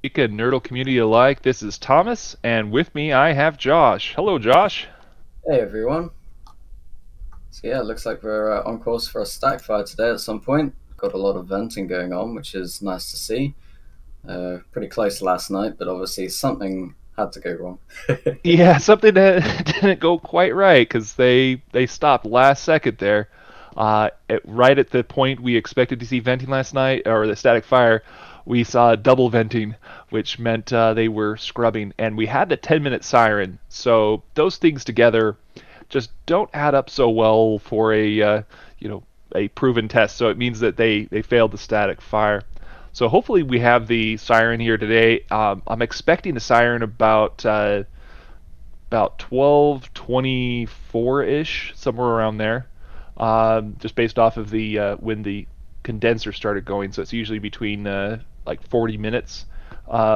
Ika Nerdle community alike. This is Thomas, and with me I have Josh. Hello, Josh. Hey everyone. So yeah, it looks like we're on course for a stack fire today at some point. Got a lot of venting going on, which is nice to see. Pretty close last night, but obviously something had to go wrong. Yeah, something that didn't go quite right because they stopped last second there, right at the point we expected to see venting last night, or the static fire. We saw double venting, which meant they were scrubbing, and we had the 10-minute siren. So those things together just don't add up so well for you know a proven test. So it means that they failed the static fire. So hopefully we have the siren here today. I'm expecting the siren about 12:24 ish, somewhere around there, just based off of the when the condenser started going. So it's usually between like 40 minutes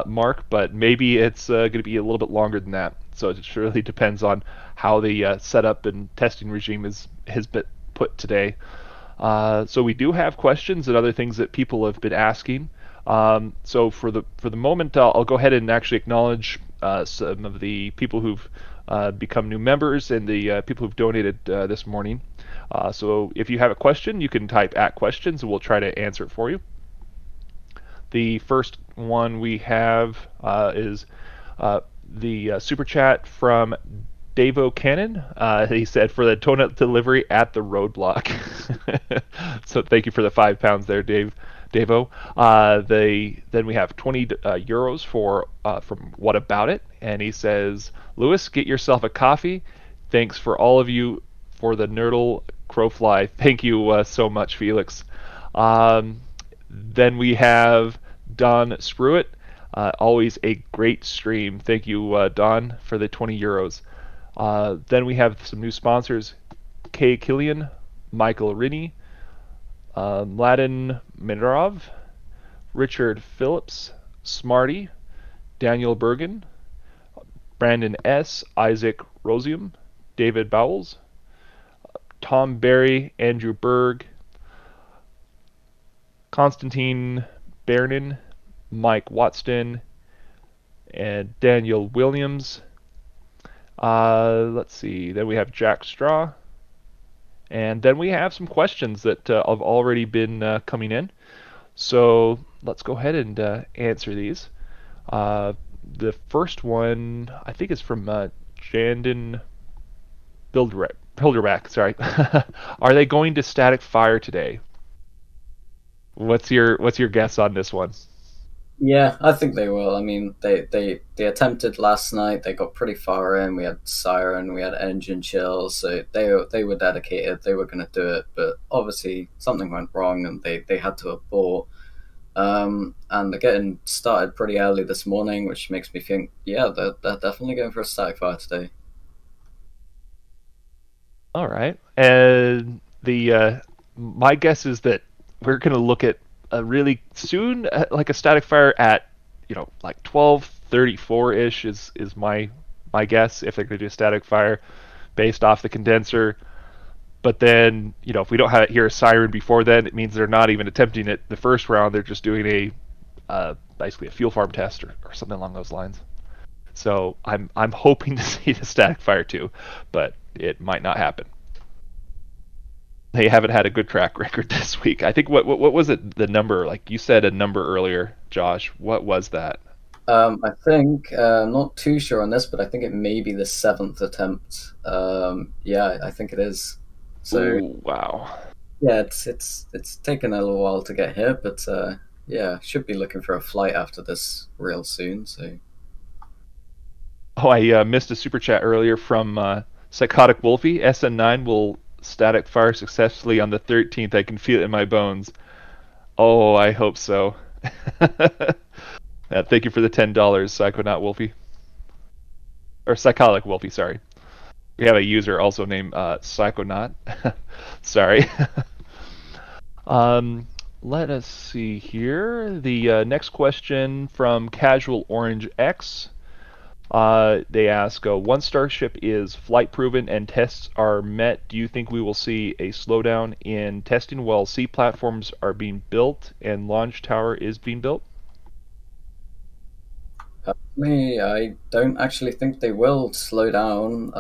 mark, but maybe it's going to be a little bit longer than that. So it just really depends on how the setup and testing regime has been put today. So we do have questions and other things that people have been asking. So for the moment, I'll go ahead and actually acknowledge some of the people who've become new members and the people who've donated this morning. So if you have a question, you can type at questions and we'll try to answer it for you. The first one we have is the super chat from Davo Cannon. He said for the donut delivery at the roadblock. So thank you for the £5 there, Davo. Then we have 20 euros for from What About It, and he says, Lewis, get yourself a coffee. Thanks for all of you for the Nerdle Crowfly. Thank you so much, Felix. Then we have Don Spruitt. Always a great stream. Thank you, Don, for the 20 euros. Then we have some new sponsors: Kay Killian, Michael Rinnie, Mladen Minarov, Richard Phillips, Smarty, Daniel Bergen, Brandon S., Isaac Rosium, David Bowles, Tom Berry, Andrew Berg, Constantine Bernin, Mike Watson, and Daniel Williams. Let's see. Then we have Jack Straw. And then we have some questions that have already been coming in. So let's go ahead and answer these. The first one, I think, is from Jandon Bilderback. Sorry. Are they going to static fire today? What's your guess on this one? Yeah, I think they will. I mean, they attempted last night. They got pretty far in. We had Siren, we had engine chills, so they were dedicated. They were going to do it, but obviously something went wrong, and they had to abort. And they're getting started pretty early this morning, which makes me think, yeah, they're definitely going for a static fire today. All right. And the my guess is that we're going to look at a really soon, like a static fire at like 12:34 ish is my guess if they're going to do a static fire based off the condenser. But then if we don't hear a siren before then, it means they're not even attempting it the first round. They're just doing a basically a fuel farm test or something along those lines. So I'm hoping to see the static fire too, but it might not happen. They haven't had a good track record this week. I think what was it, the number? Like you said a number earlier, Josh. What was that? I think I'm not too sure on this, but I think it may be the seventh attempt. Yeah, I think it is. So Ooh, wow. yeah, it's taken a little while to get here, but yeah, should be looking for a flight after this real soon. So Oh, I missed a super chat earlier from Psychotic Wolfie. SN9 will static fire successfully on the 13th. I can feel it in my bones. Oh, I hope so. Thank you for the $10, Psychonaut Wolfie. Or Psychotic Wolfie, sorry. We have a user also named Psychonaut. Sorry. Let us see here. The next question from Casual Orange X. They ask, once Starship is flight proven and tests are met, do you think we will see a slowdown in testing while C platforms are being built and launch tower is being built? Me, I don't actually think they will slow down.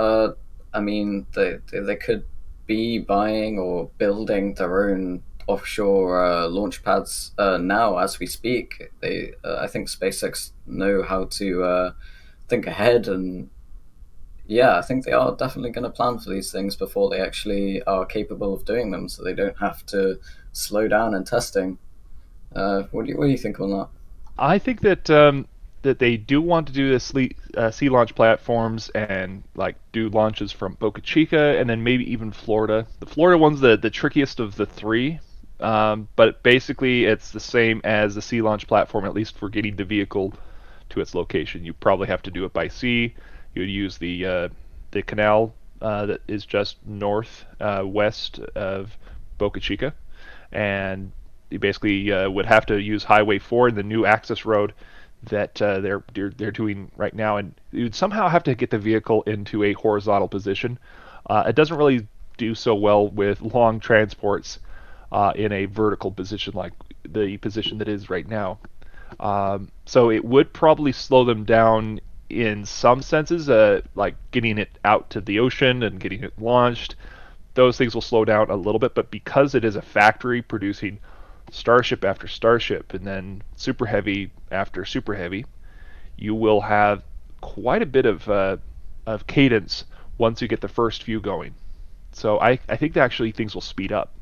I mean, they could be buying or building their own offshore launch pads now as we speak. I think SpaceX know how to think ahead, and yeah, I think they are definitely going to plan for these things before they actually are capable of doing them, so they don't have to slow down in testing. What do you think on that? I think that that they do want to do the sea launch platforms and like do launches from Boca Chica and then maybe even Florida. The Florida one's the trickiest of the three, but basically it's the same as the sea launch platform, at least for getting the vehicle to its location. You probably have to do it by sea. You would use the canal that is just north west of Boca Chica, and you basically would have to use Highway 4 and the new access road that they're doing right now, and you'd somehow have to get the vehicle into a horizontal position. It doesn't really do so well with long transports in a vertical position like the position that is right now. So it would probably slow them down in some senses, like getting it out to the ocean and getting it launched. Those things will slow down a little bit, but because it is a factory producing Starship after Starship and then Super Heavy after Super Heavy, you will have quite a bit of cadence once you get the first few going. So I think that actually things will speed up.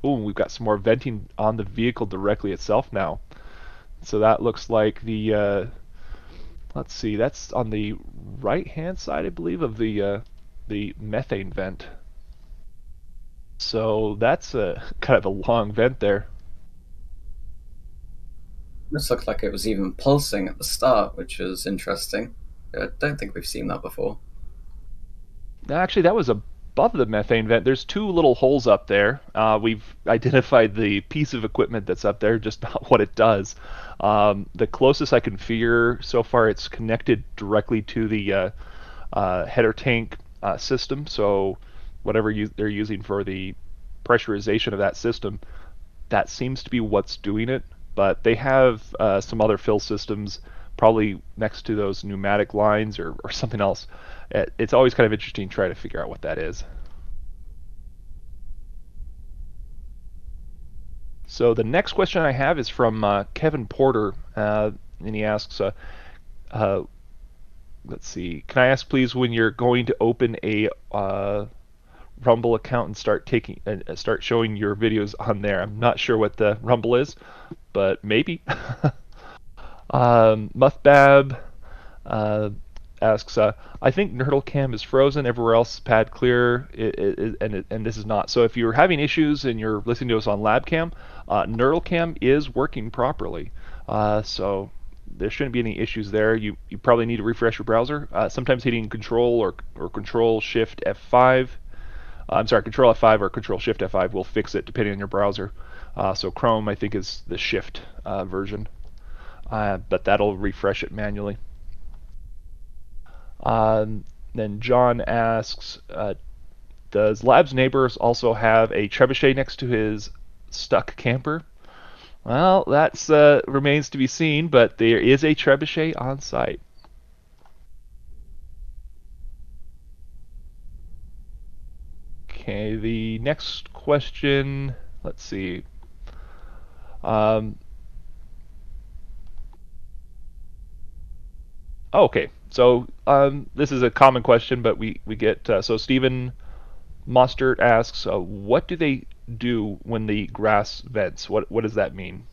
Oh, we've got some more venting on the vehicle directly itself now. So that looks like let's see, that's on the right hand side, I believe, of the methane vent. So that's a kind of a long vent there. This looked like it was even pulsing at the start, which was interesting. I don't think we've seen that before. Actually, that was above the methane vent. There's two little holes up there. We've identified the piece of equipment that's up there, just not what it does. The closest I can figure so far, it's connected directly to the header tank system. So whatever they're using for the pressurization of that system, that seems to be what's doing it. But they have some other fill systems probably next to those pneumatic lines or something else. It's always kind of interesting to try to figure out what that is. So the next question I have is from Kevin Porter, and he asks, uh, let's see, can I ask please when you're going to open a Rumble account and start showing your videos on there? I'm not sure what the Rumble is, but maybe. Muthbab uh, asks, I think NerdleCam is frozen. Everywhere else, pad clear, and this is not. So if you're having issues and you're listening to us on LabCam, NerdleCam is working properly. So there shouldn't be any issues there. You probably need to refresh your browser. Sometimes hitting Control or Control Shift F5. I'm sorry, Control F5 or Control Shift F5 will fix it depending on your browser. So Chrome, I think, is the Shift version, but that'll refresh it manually. Then John asks, does Lab's neighbors also have a trebuchet next to his stuck camper? Well, that's remains to be seen, but there is a trebuchet on site. Okay, the next question. Let's see. Um, oh, okay, so this is a common question, but we get so Stephen Mostert asks, what do they do when the grass vents? What does that mean?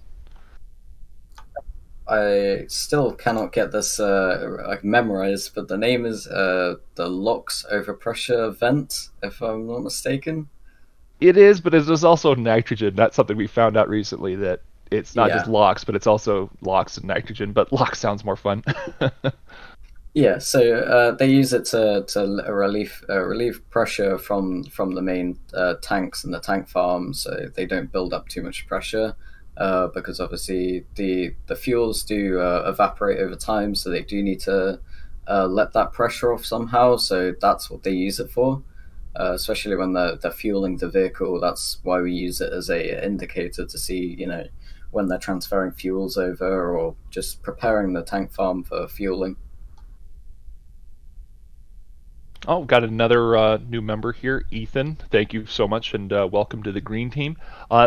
I still cannot get this like memorized, but the name is the LOX overpressure vent, if I'm not mistaken. It is, but it is also nitrogen. That's something we found out recently that it's not just Yeah, LOX, but it's also LOX and nitrogen. But LOX sounds more fun. yeah. So they use it to relieve pressure from the main tanks and the tank farm, so they don't build up too much pressure. Because obviously the fuels do evaporate over time, so they do need to let that pressure off somehow. So that's what they use it for, especially when they're fueling the vehicle. That's why we use it as a indicator to see, when they're transferring fuels over or just preparing the tank farm for fueling. Oh, got another new member here, Ethan. Thank you so much, and welcome to the Green Team.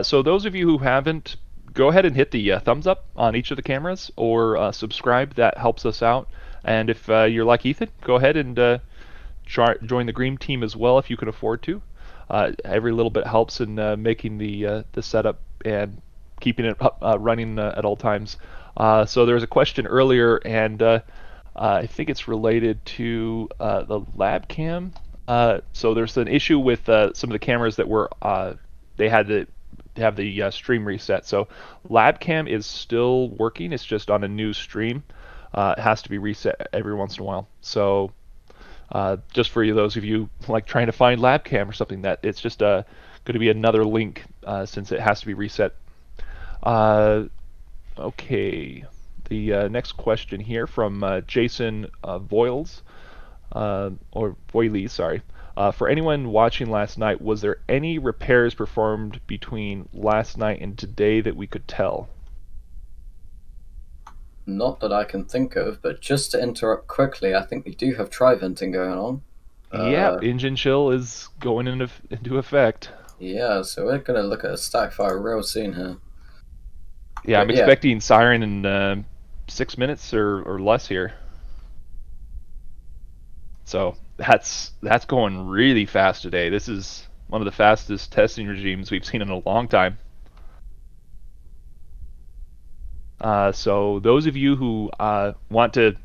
So those of you who haven't, go ahead and hit the thumbs up on each of the cameras, or subscribe. That helps us out. And if you're like Ethan, go ahead and join the Green Team as well if you can afford to. Every little bit helps in making the setup and keeping it up, running at all times. So there was a question earlier, and I think it's related to the lab cam. So there's an issue with some of the cameras that were they had to have the stream reset. So lab cam is still working. It's just on a new stream. It has to be reset every once in a while. So just for you, those of you like trying to find LabCam or something, that it's just going to be another link since it has to be reset. Okay, the next question here from Jason Voiles, or Voiles, sorry. For anyone watching last night, was there any repairs performed between last night and today that we could tell? Not that I can think of, but just to interrupt quickly, I think we do have tri-venting going on. Yep, engine chill is going into effect. Yeah, so we're going to look at a stack fire real soon here. Yeah, I'm But yeah, expecting Siren in 6 minutes or less here. So that's going really fast today. This is one of the fastest testing regimes we've seen in a long time. So those of you who want to,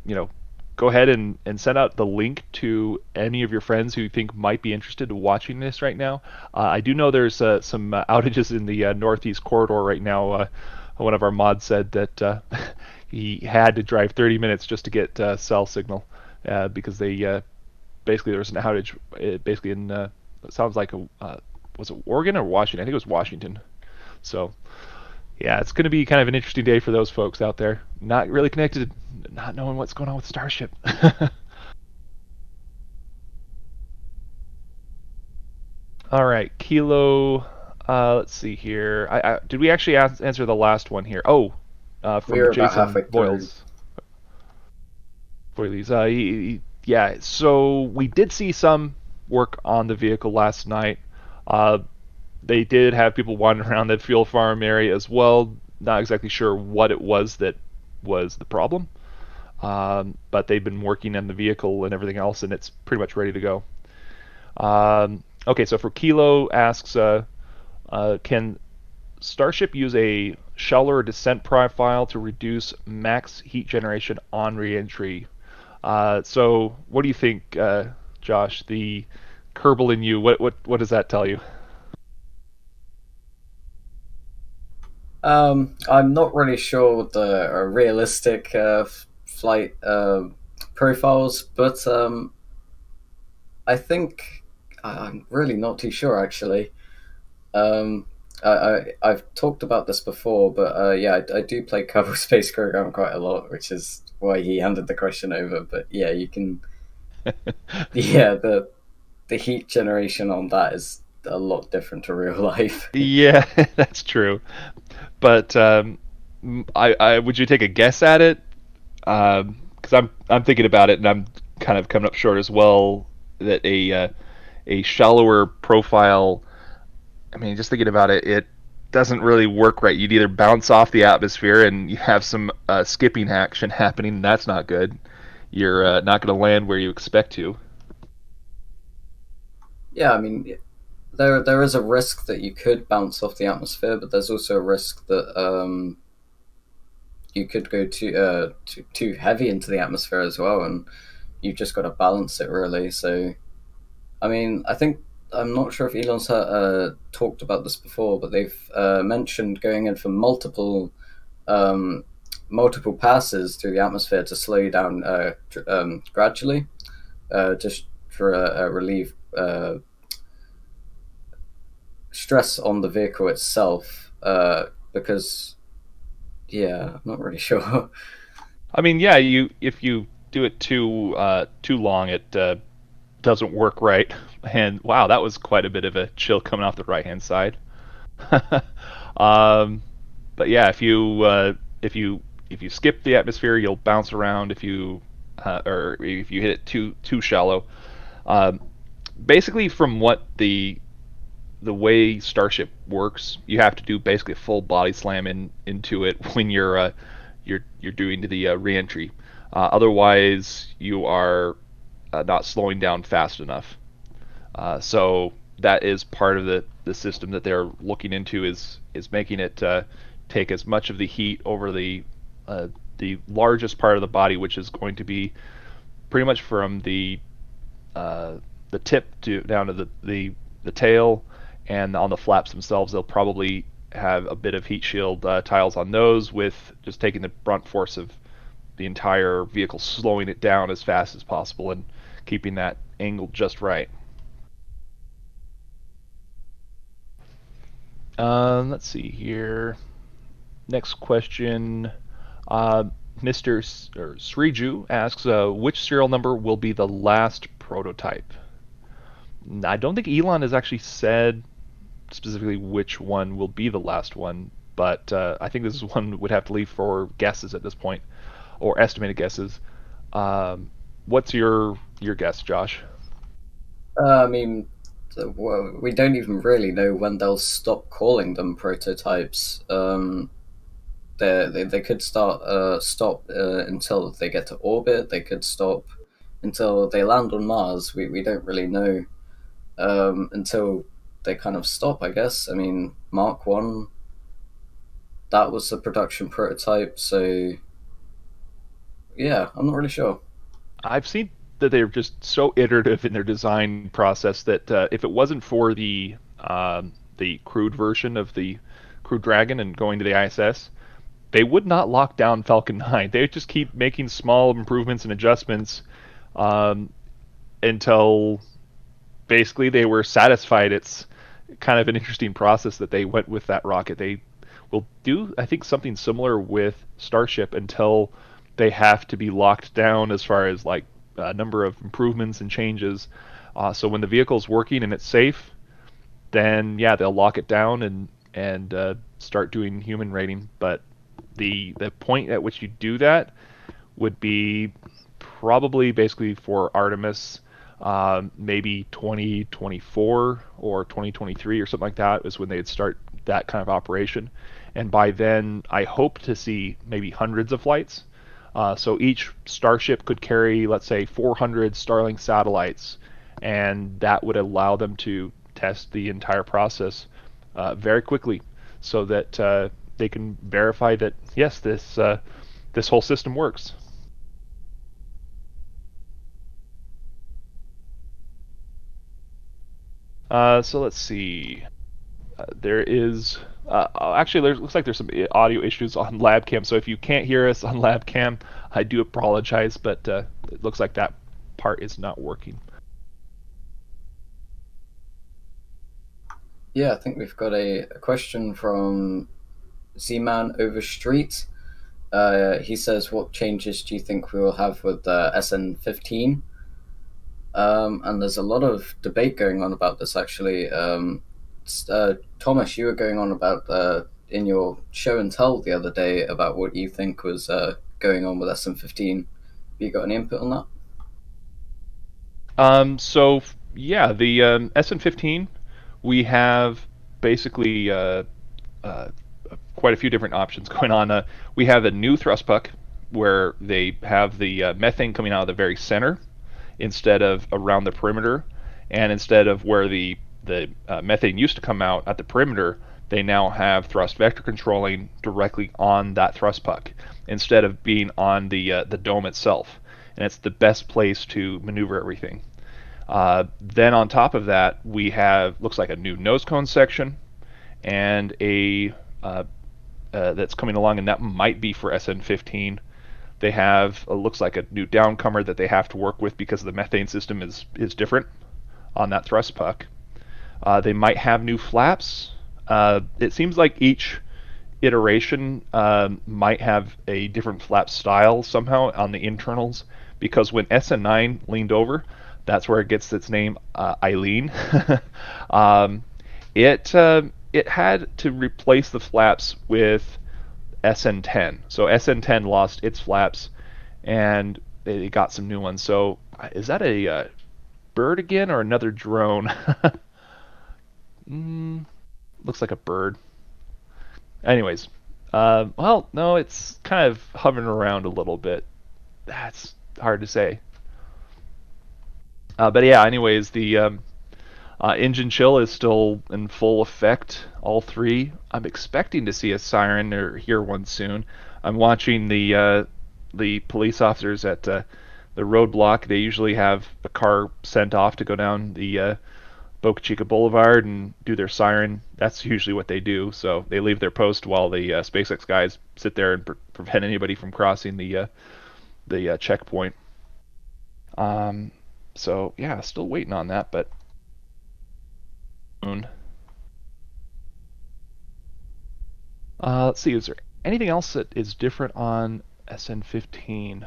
go ahead and send out the link to any of your friends who you think might be interested in watching this right now. I do know there's some outages in the northeast corridor right now. One of our mods said that he had to drive 30 minutes just to get cell signal because they basically there was an outage basically in it sounds like was it Oregon or Washington? I think it was Washington. So yeah, it's going to be kind of an interesting day for those folks out there, not really connected, not knowing what's going on with Starship. All right, Kilo. Let's see here. Did we actually answer the last one here? Oh, from we're about Jason halfway through. Boyles. Yeah, so we did see some work on the vehicle last night. Uh, they did have people wandering around that fuel farm area as well. Not exactly sure what it was that was the problem, but they've been working on the vehicle and everything else, and it's pretty much ready to go. Okay, so for Kilo asks, can Starship use a shallower descent profile to reduce max heat generation on reentry? So what do you think, Josh? The Kerbal in you, what does that tell you? I'm not really sure the realistic flight profiles, but I think I'm really not too sure actually. I've talked about this before, but yeah, I do play Kerbal Space Program quite a lot, which is why he handed the question over. But yeah, you can. Yeah, the heat generation on that is a lot different to real life. Yeah, that's true. But I would you take a guess at it? Because I'm thinking about it and I'm kind of coming up short as well. That a shallower profile. I mean, just thinking about it, it doesn't really work right. You'd either bounce off the atmosphere and you have some skipping action happening, and that's not good. You're not going to land where you expect to. Yeah, I mean, there is a risk that you could bounce off the atmosphere, but there's also a risk that you could go too heavy into the atmosphere as well, and you've just got to balance it really. So, I mean, I think I'm not sure if Elon's talked about this before, but they've mentioned going in for multiple passes through the atmosphere to slow you down gradually, just for relieve stress on the vehicle itself. Because yeah, I'm not really sure. I mean, yeah, you if you do it too long, it doesn't work right. And wow, that was quite a bit of a chill coming off the right hand side. um, But yeah, if you if you skip the atmosphere, you'll bounce around. If you or if you hit it too shallow, um, basically from what the way Starship works, you have to do basically a full body slam into it when you're doing the reentry. Otherwise, you are not slowing down fast enough. So that is part of the system that they're looking into is making it take as much of the heat over the largest part of the body, which is going to be pretty much from uh, the tip to down to the tail, and on the flaps themselves, they'll probably have a bit of heat shield tiles on those, with just taking the brunt force of the entire vehicle, slowing it down as fast as possible and keeping that angle just right. Let's see here. Next question. Uh, Mr. Sriju asks, which serial number will be the last prototype? I don't think Elon has actually said specifically which one will be the last one, but I think this is one would have to leave for guesses at this point, or estimated guesses. What's your guess, Josh? I mean, well, we don't even really know when they'll stop calling them prototypes. They could stop until they get to orbit. They could stop until they land on Mars. We don't really know until they kind of stop, I guess. I mean, Mark 1, that was the production prototype, so yeah, I'm not really sure. I've seen that they're just so iterative in their design process that if it wasn't for the crude version of the Crew Dragon and going to the ISS, they would not lock down Falcon 9. They would just keep making small improvements and adjustments um, until basically they were satisfied. It's kind of an interesting process that they went with that rocket. They will do, I think, something similar with Starship until they have to be locked down as far as like a number of improvements and changes. So when the vehicle's working and it's safe, then yeah, they'll lock it down and start doing human rating. But the point at which you do that would be probably basically for Artemis, maybe 2024 or 2023 or something like that is when they'd start that kind of operation. And by then, I hope to see maybe hundreds of flights. So each Starship could carry, let's say, 400 Starlink satellites, and that would allow them to test the entire process very quickly, so that they can verify that yes, this whole system works. So let's see. There is actually there looks like there's some audio issues on Labcam. So if you can't hear us on Labcam, I do apologize, but it looks like that part is not working. Yeah, I think we've got a question from Z-Man Overstreet. He says, "What changes do you think we will have with SN15?" And there's a lot of debate going on about this, actually. Thomas, you were going on about in your show and tell the other day about what you think was going on with SN15. Have you got any input on that? So yeah, the SN15, we have basically uh, quite a few different options going on. We have a new thrust puck where they have the methane coming out of the very center instead of around the perimeter, and instead of where the methane used to come out at the perimeter, they now have thrust vector controlling directly on that thrust puck instead of being on the dome itself, and it's the best place to maneuver everything. Then on top of that, we have looks like a new nose cone section and a that's coming along, and that might be for SN15. They have looks like a new downcomer that they have to work with because the methane system is different on that thrust puck. They might have new flaps. It seems like each iteration might have a different flap style somehow on the internals, because when SN9 leaned over, that's where it gets its name, Eileen. um, it had to replace the flaps with SN10. So SN10 lost its flaps, and they got some new ones. So is that a bird again or another drone? mm, looks like a bird. Anyways, well, no, it's kind of hovering around a little bit. That's hard to say. But yeah, anyways, the engine chill is still in full effect. All three. I'm expecting to see a siren or hear one soon. I'm watching the police officers at the roadblock. They usually have a car sent off to go down the Boca Chica Boulevard and do their siren. That's usually what they do. So they leave their post while the SpaceX guys sit there and prevent anybody from crossing the checkpoint. Um, so yeah, still waiting on that, but let's see. Is there anything else that is different on SN15?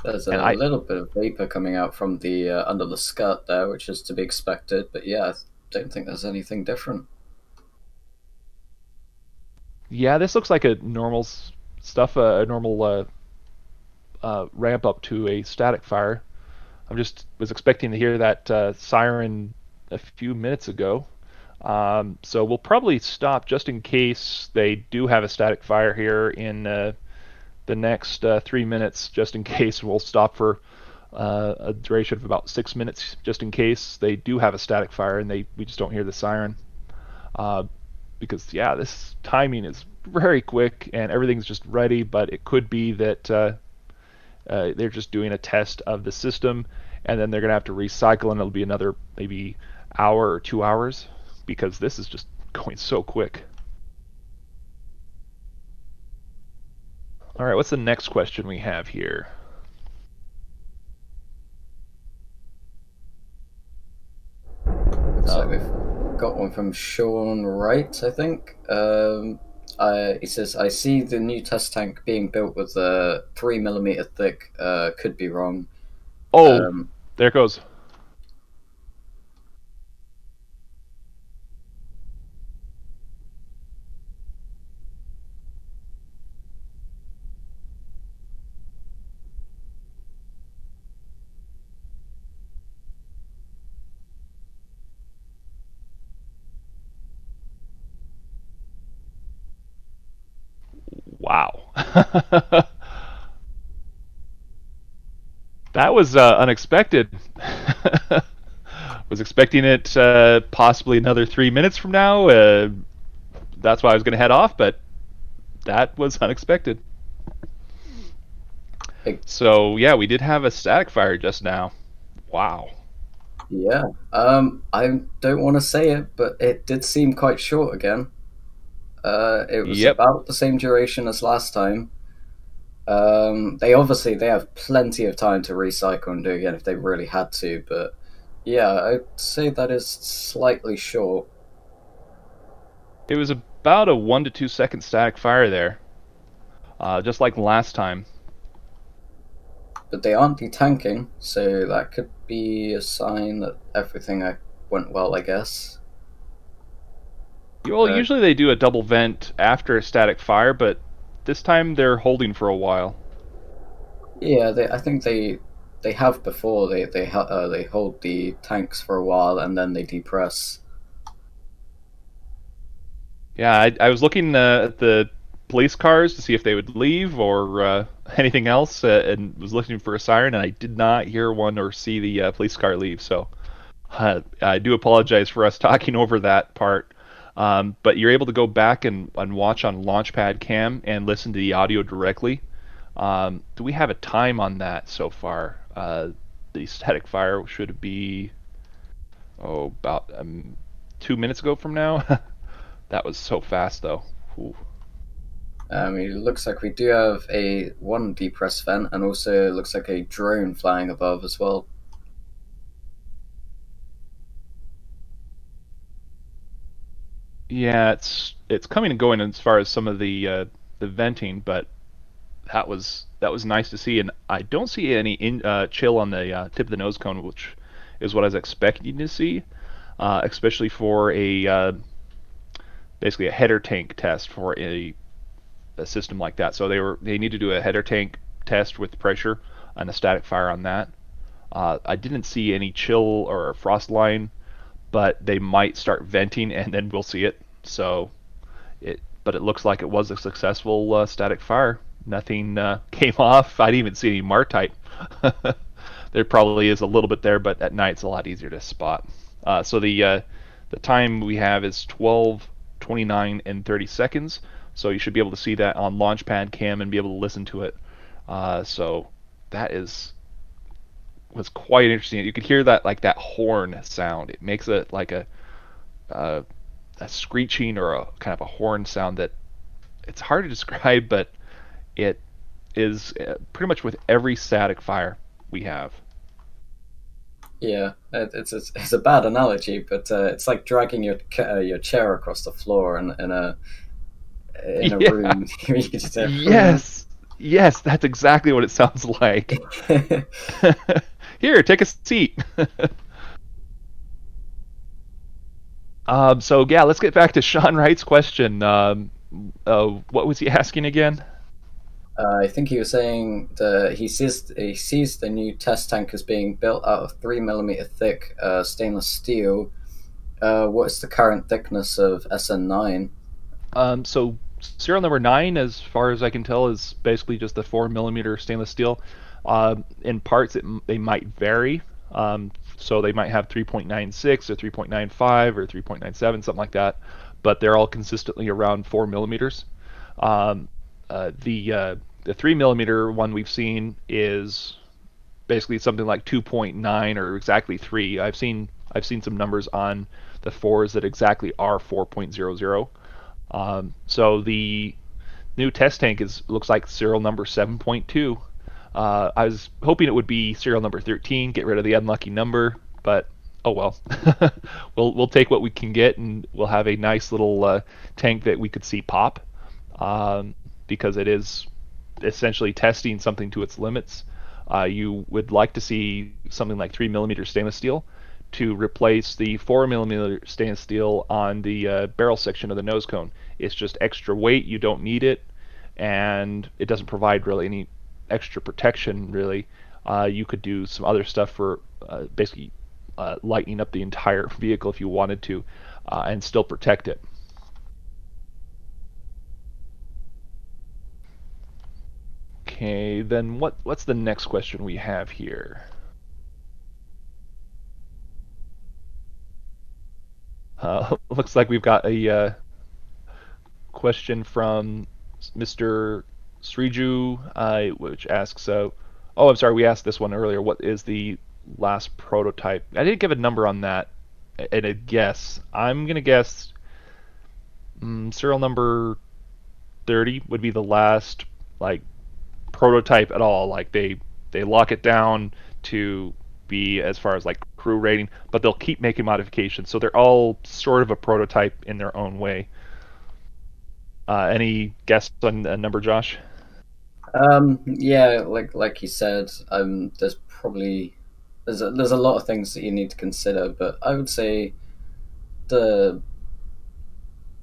There's And a I, little bit of vapor coming out from the under the skirt there, which is to be expected. But yeah, I don't think there's anything different. yeah, this looks like a normal stuff, a normal ramp up to a static fire. I just was expecting to hear that siren a few minutes ago. So we'll probably stop just in case they do have a static fire here in the next 3 minutes. Just in case, we'll stop for a duration of about 6 minutes, just in case they do have a static fire and we just don't hear the siren. Uh, because yeah, this timing is very quick and everything's just ready, but it could be that they're just doing a test of the system, and then they're going to have to recycle, and it'll be another maybe hour or 2 hours because this is just going so quick. All right, what's the next question we have here? Looks like we've got one from Sean Wright, I think. He says, I see the new test tank being built with a 3 millimeter thick, could be wrong. Oh, Um, there it goes. Wow. That was unexpected. Was expecting it possibly another 3 minutes from now. That's why I was going to head off, but that was unexpected. it, So yeah, we did have a static fire just now. Wow. yeah. I don't want to say it, but it did seem quite short again. It was Yep. about the same duration as last time. They have plenty of time to recycle and do it again if they really had to, but yeah, I'd say that is slightly short. It was about a 1 to 2 second static fire there, just like last time. But they aren't detanking, so that could be a sign that everything went well, I guess. Well, Uh, usually they do a double vent after a static fire, but this time they're holding for a while. yeah, I think they have before. They hold the tanks for a while and then they depress. Yeah, I was looking at the police cars to see if they would leave or anything else, and was looking for a siren, and I did not hear one or see the police car leave. So I do apologize for us talking over that part. But you're able to go back and watch on Launchpad Cam and listen to the audio directly. Do we have a time on that so far? The static fire should be about 2 minutes ago from now. That was so fast though. Ooh. It looks like we do have a one depress vent, and also looks like a drone flying above as well. Yeah, it's coming and going as far as some of the venting, but that was nice to see, and I don't see any chill on the tip of the nose cone, which is what I was expecting to see, especially for a basically a header tank test for a a system like that. So they need to do a header tank test with pressure and a static fire on that. I didn't see any chill or frost line, but they might start venting and then we'll see it. But it looks like it was a successful static fire. Nothing came off. I didn't even see any Martite. There probably is a little bit there, but at night it's a lot easier to spot. So the time we have is 12, 29, and 30 seconds. So you should be able to see that on Launchpad Cam and be able to listen to it. So that was quite interesting. You could hear that like that horn sound. It makes it like a, a screeching or a kind of a horn sound that it's hard to describe, but it is pretty much with every static fire we have. Yeah, it's a bad analogy, but it's like dragging your chair across the floor in a Yeah. room. You can just hear, Yes. Yes, that's exactly what it sounds like. Here, take a seat. So yeah, let's get back to Sean Wright's question. What was he asking again? I think he was saying that he sees the new test tank as being built out of 3 millimeter thick stainless steel. What is the current thickness of SN9? So serial number 9, as far as I can tell, is basically just the 4 millimeter stainless steel. In parts, they might vary. So they might have 3.96 or 3.95 or 3.97, something like that. But they're all consistently around 4 millimeters. Um, the 3 millimeter one we've seen is basically something like 2.9 or exactly 3. I've seen some numbers on the fours that exactly are 4.00. So the new test tank is looks like serial number 7.2. I was hoping it would be serial number 13, get rid of the unlucky number, but oh well. We'll take what we can get, and we'll have a nice little tank that we could see pop, because it is essentially testing something to its limits. You would like to see something like 3 millimeter stainless steel to replace the 4 millimeter stainless steel on the barrel section of the nose cone. It's just extra weight. You don't need it, and it doesn't provide really any extra protection. Really, you could do some other stuff for basically lightening up the entire vehicle if you wanted to, and still protect it. Okay, then what's the next question we have here? Looks like we've got a question from Mr. Sriju, which asks, oh, I'm sorry, we asked this one earlier. What is the last prototype? I didn't give a number on that and a guess. I'm gonna guess serial number 30 would be the last like prototype at all. Like they lock it down to be as far as like crew rating, but they'll keep making modifications. So they're all sort of a prototype in their own way. Any guess on a number, Josh? Yeah, like you said, there's probably there's a lot of things that you need to consider, but I would say the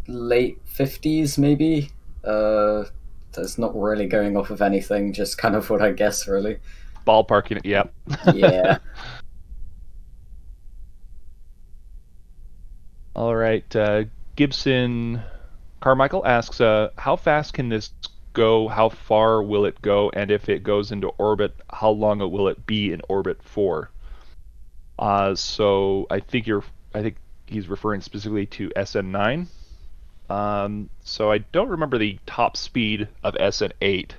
late 50s maybe. That's not really going off of anything, just kind of what I guess, really. Ballparking it, yeah. Yeah. All right. Gibson Carmichael asks, how fast can this go? How far will it go? And if it goes into orbit, how long will it be in orbit for? So I think he's referring specifically to SN9. So I don't remember the top speed of SN8,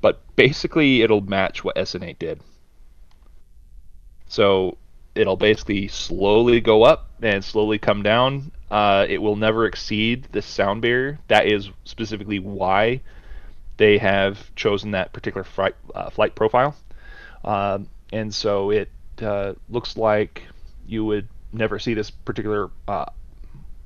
but basically it'll match what SN8 did. So it'll basically slowly go up and slowly come down. It will never exceed the sound barrier. That is specifically why they have chosen that particular flight profile. And so it looks like you would never see this particular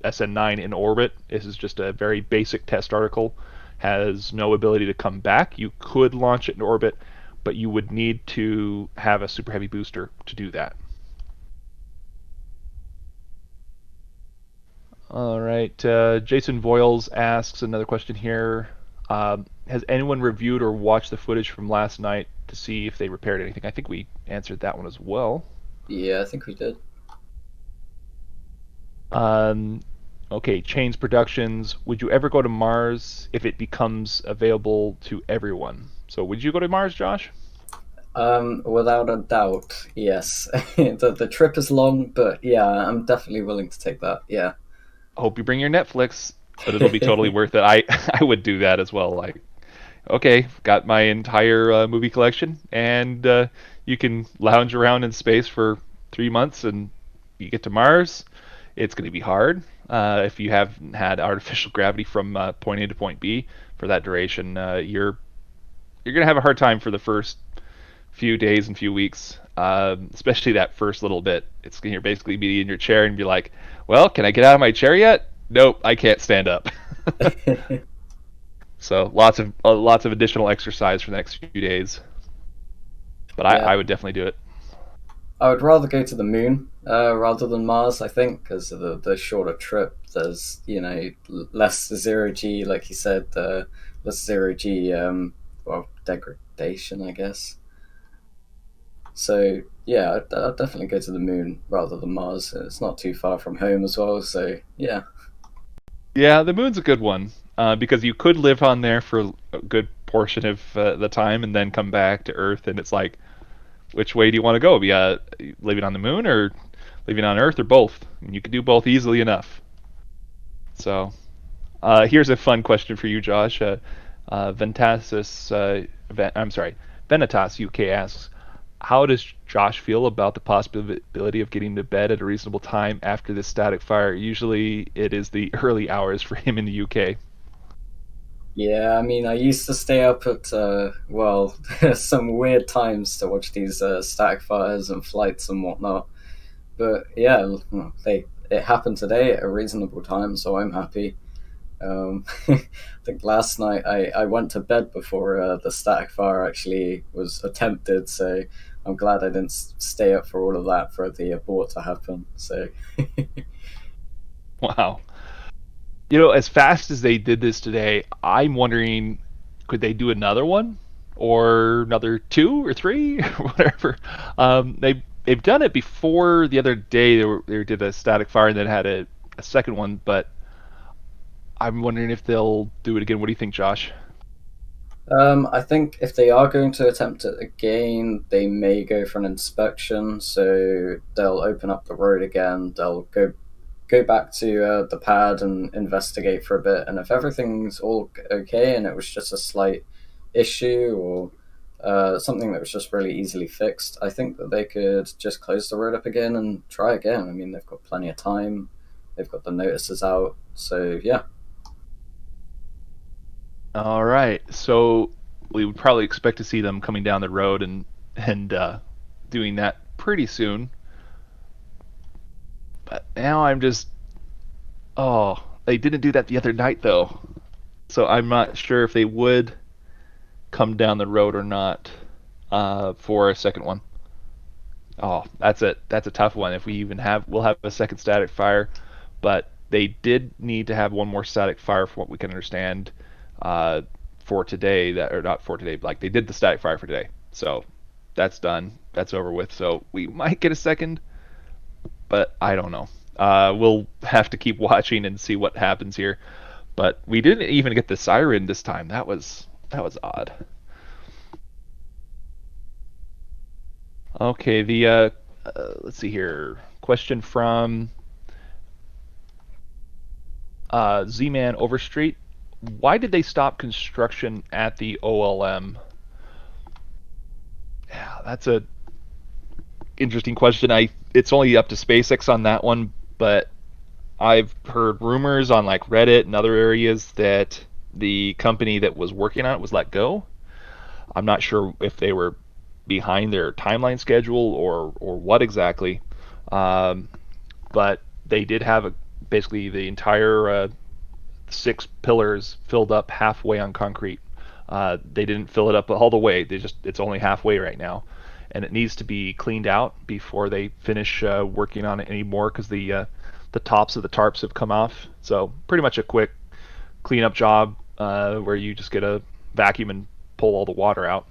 SN9 in orbit. This is just a very basic test article. Has no ability to come back. You could launch it in orbit, but you would need to have a super heavy booster to do that. All right. Jason Voiles asks another question here. Has anyone reviewed or watched the footage from last night to see if they repaired anything? I think we answered that one as well. Yeah, I think we did. Um, okay, Chains Productions. Would you ever go to Mars if it becomes available to everyone? So, would you go to Mars, Josh? Without a doubt, yes. The trip is long, but yeah, I'm definitely willing to take that. Yeah. I hope you bring your Netflix, but it'll be totally worth it. I I would do that as well. Like, okay, got my entire movie collection, and you can lounge around in space for 3 months, and you get to Mars. It's going to be hard if you haven't had artificial gravity from point A to point B for that duration. You're going to have a hard time for the first few days and few weeks, especially that first little bit. It's you're basically be in your chair and be like, "Well, can I get out of my chair yet? Nope, I can't stand up." So lots of additional exercise for the next few days. But Yeah, I would definitely do it. I would rather go to the moon rather than Mars. I think because of the shorter trip. There's less zero G, like you said, less zero G. Well, degradation, I guess. So yeah, I'd definitely go to the moon rather than Mars. It's not too far from home as well. So yeah, Yeah, the moon's a good one because you could live on there for a good portion of the time and then come back to Earth, and it's like, which way do you want to go? Be living on the moon or living on Earth or both? And you can do both easily enough. So here's a fun question for you, Josh. Ventasis, I'm sorry, Venitas UK asks, how does Josh feel about the possibility of getting to bed at a reasonable time after this static fire? Usually, it is the early hours for him in the UK. yeah. I mean, I used to stay up at well, some weird times to watch these static fires and flights and whatnot. But yeah, they it happened today at a reasonable time, so I'm happy. I think last night I went to bed before the static fire actually was attempted, so I'm glad I didn't stay up for all of that for the abort to happen. So Wow. You know, as fast as they did this today, I'm wondering, could they do another one or another two or three or whatever? They've done it before. The other day they did a static fire and then had a second one, but I'm wondering if they'll do it again. What do you think, Josh? I think if they are going to attempt it again, they may go for an inspection. So they'll open up the road again. They'll go back to the pad and investigate for a bit. And if everything's all okay and it was just a slight issue or something that was just really easily fixed, I think that they could just close the road up again and try again. I mean, they've got plenty of time. They've got the notices out. So yeah. All right, so we would probably expect to see them coming down the road and doing that pretty soon. But now I'm just oh, they didn't do that the other night though, so I'm not sure if they would come down the road or not for a second one. Oh, that's a tough one. If we even have, we'll have a second static fire, but they did need to have one more static fire, from what we can understand, uh, for today. That or not for today, but like they did the static fire for today, so that's done. That's over with. So we might get a second, but I don't know. We'll have to keep watching and see what happens here. But we didn't even get the siren this time. That was odd. Okay, the let's see here. Question from Z-Man Overstreet. Why did they stop construction at the OLM? Yeah, that's a interesting question. It's only up to SpaceX on that one, but I've heard rumors on like Reddit and other areas that the company that was working on it was let go. I'm not sure if they were behind their timeline schedule or what exactly. Um, but they did have basically the entire six pillars filled up halfway on concrete. They didn't fill it up all the way. It's only halfway right now, and it needs to be cleaned out before they finish working on it anymore because the tops of the tarps have come off. So pretty much a quick cleanup job. where you just get a vacuum and pull all the water out,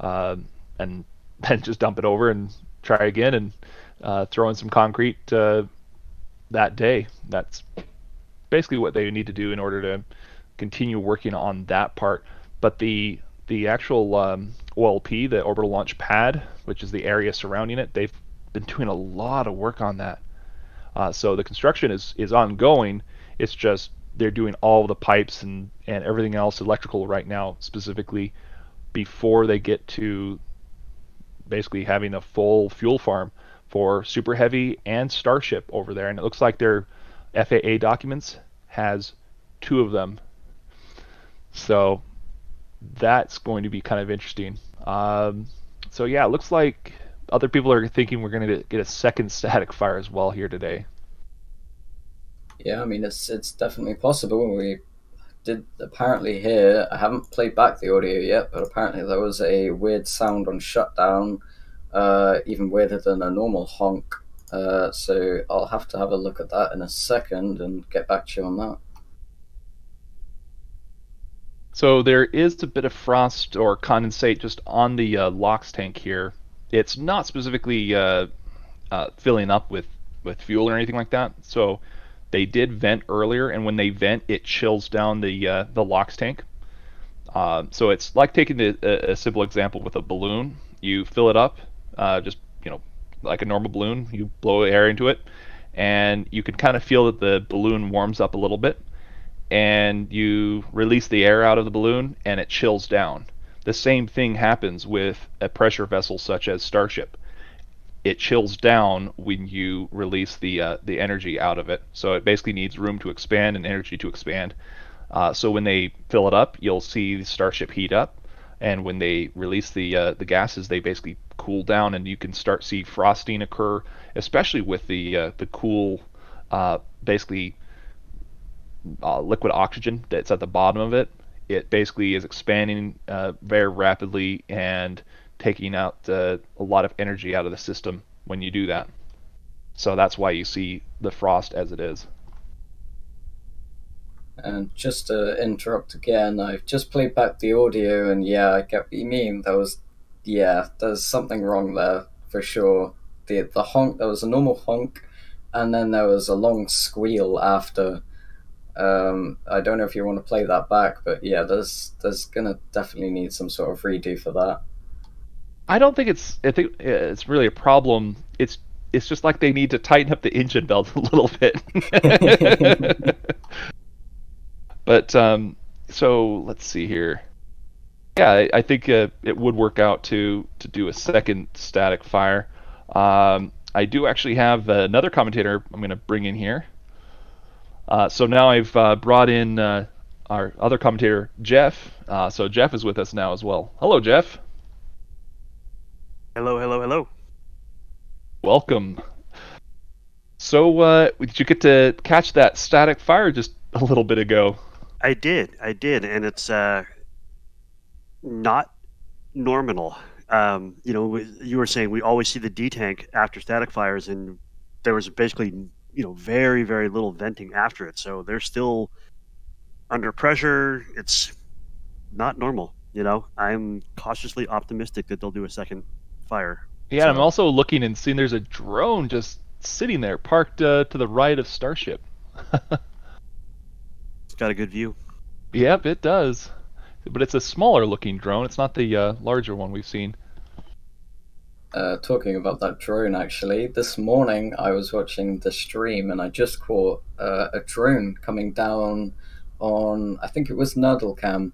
uh, and then just dump it over and try again and throw in some concrete that day. That's basically what they need to do in order to continue working on that part. But the actual OLP, the orbital launch pad, which is the area surrounding it, they've been doing a lot of work on that. So the construction is ongoing. It's just they're doing all the pipes and everything else electrical right now specifically before they get to basically having a full fuel farm for Super Heavy and Starship over there. And it looks like their FAA documents has two of them. So that's going to be kind of interesting. So yeah, it looks like other people are thinking we're going to get a second static fire as well here today. Yeah, I mean it's definitely possible. We did apparently hear. I haven't played back the audio yet, but apparently there was a weird sound on shutdown, even weirder than a normal honk. So I'll have to have a look at that in a second and get back to you on that. So there is a bit of frost or condensate just on the LOX tank here. It's not specifically filling up with fuel or anything like that. So they did vent earlier, and when they vent, it chills down the LOX tank. So it's like taking a simple example with a balloon. You fill it up, just like a normal balloon. You blow air into it, and you can kind of feel that the balloon warms up a little bit, and you release the air out of the balloon, and it chills down. The same thing happens with a pressure vessel such as Starship. It chills down when you release the energy out of it. So it basically needs room to expand and energy to expand. So when they fill it up, you'll see the Starship heat up, and when they release the gases, they basically cool down, and you can start see frosting occur, especially with the cool, basically liquid oxygen that's at the bottom of it. It basically is expanding very rapidly and taking out a lot of energy out of the system when you do that. So that's why you see the frost as it is. And just to interrupt again, I've just played back the audio, and yeah, I get what you mean. There's something wrong there for sure. The honk, there was a normal honk, and then there was a long squeal after. I don't know if you want to play that back, but yeah, there's gonna definitely need some sort of redo for that. I don't think I think it's really a problem. It's just like they need to tighten up the engine belt a little bit. But so let's see here. Yeah, I think it would work out to do a second static fire. I do actually have another commentator I'm going to bring in here. So now I've brought in our other commentator, Jeff. So Jeff is with us now as well. Hello, Jeff. Hello, hello, hello. Welcome. So did you get to catch that static fire just a little bit ago? I did, and it's not normal. You were saying we always see the D tank after static fires, and there was basically very, very little venting after it. So they're still under pressure. It's not normal. I'm cautiously optimistic that they'll do a second fire. Yeah, I'm also looking and seeing there's a drone just sitting there, parked to the right of Starship. It's got a good view. Yep, it does. But it's a smaller looking drone. It's not the larger one we've seen. Talking about that drone, actually, this morning I was watching the stream and I just caught a drone coming down on, I think it was Nerdlecam,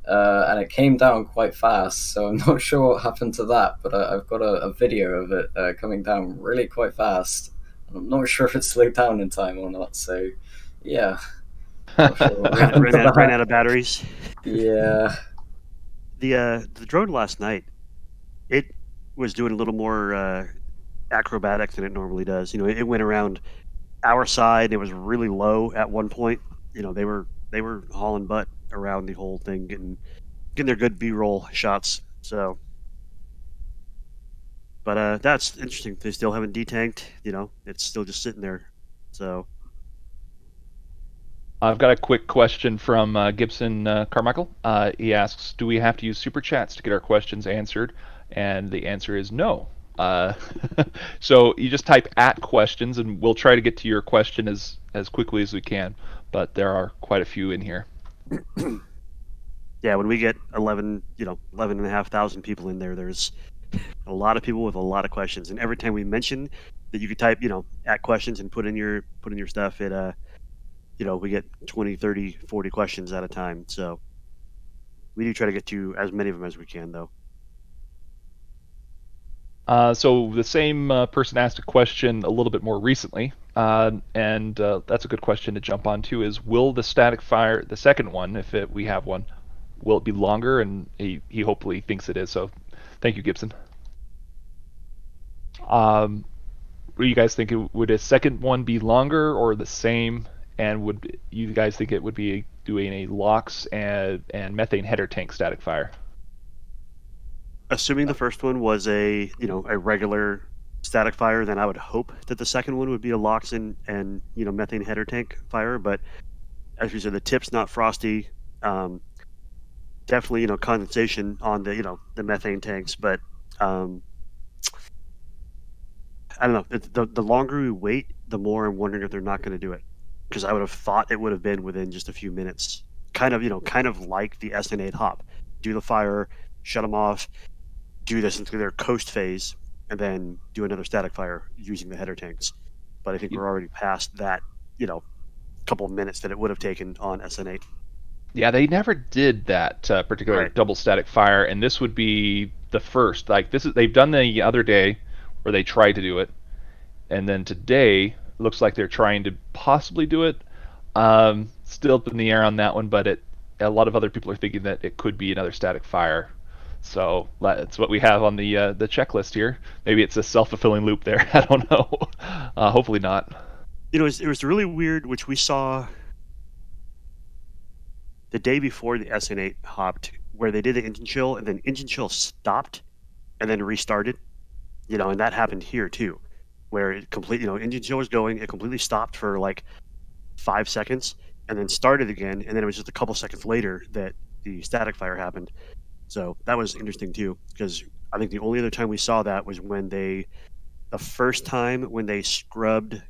and it came down quite fast, so I'm not sure what happened to that, but I've got a video of it coming down really quite fast, and I'm not sure if it slowed down in time or not, so yeah. Not sure what ran out of batteries. Yeah. The drone last night, it was doing a little more acrobatics than it normally does. It went around our side. It was really low at one point. They were hauling butt around the whole thing, getting their good B-roll shots. So, but that's interesting. They still haven't detanked. It's still just sitting there. So, I've got a quick question from Gibson Carmichael. He asks, "Do we have to use super chats to get our questions answered?" And the answer is no. Uh, so you just type at questions, and we'll try to get to your question as quickly as we can. But there are quite a few in here. Yeah, when we get 11,500 people in there, there's a lot of people with a lot of questions, and every time we mention that you could type, at questions and put in your stuff, it we get 20, 30, 40 questions at a time. So we do try to get to as many of them as we can, though. So the same person asked a question a little bit more recently, and that's a good question to jump on too. Is will the static fire, the second one, if we have one, will it be longer? And he hopefully thinks it is. So thank you, Gibson. What do you guys think? Would a second one be longer or the same? And would you guys think it would be doing a LOX and methane header tank static fire? Assuming the first one was a regular static fire, then I would hope that the second one would be a LOX and methane header tank fire. But as we said, the tip's not frosty. Definitely condensation on the methane tanks, but I don't know. The longer we wait, the more I'm wondering if they're not going to do it, because I would have thought it would have been within just a few minutes. Kind of like the SN8 hop. Do the fire, shut them off, do this into their coast phase, and then do another static fire using the header tanks. But I think we're already past that, couple of minutes that it would have taken on SN8. Yeah, they never did that particular Right. double static fire, and this would be the first. Like this is they've done the other day where they tried to do it, and then today looks like they're trying to possibly do it. Still up in the air on that one, but a lot of other people are thinking that it could be another static fire. So that's what we have on the checklist here. Maybe it's a self-fulfilling loop there. I don't know. Hopefully not. It was really weird, which we saw the day before the SN8 hopped, where they did the engine chill, and then engine chill stopped and then restarted. And that happened here too, where it completely, engine chill was going, it completely stopped for like 5 seconds, and then started again, and then it was just a couple seconds later that the static fire happened. So that was interesting too, because I think the only other time we saw that was when the first time when they scrubbed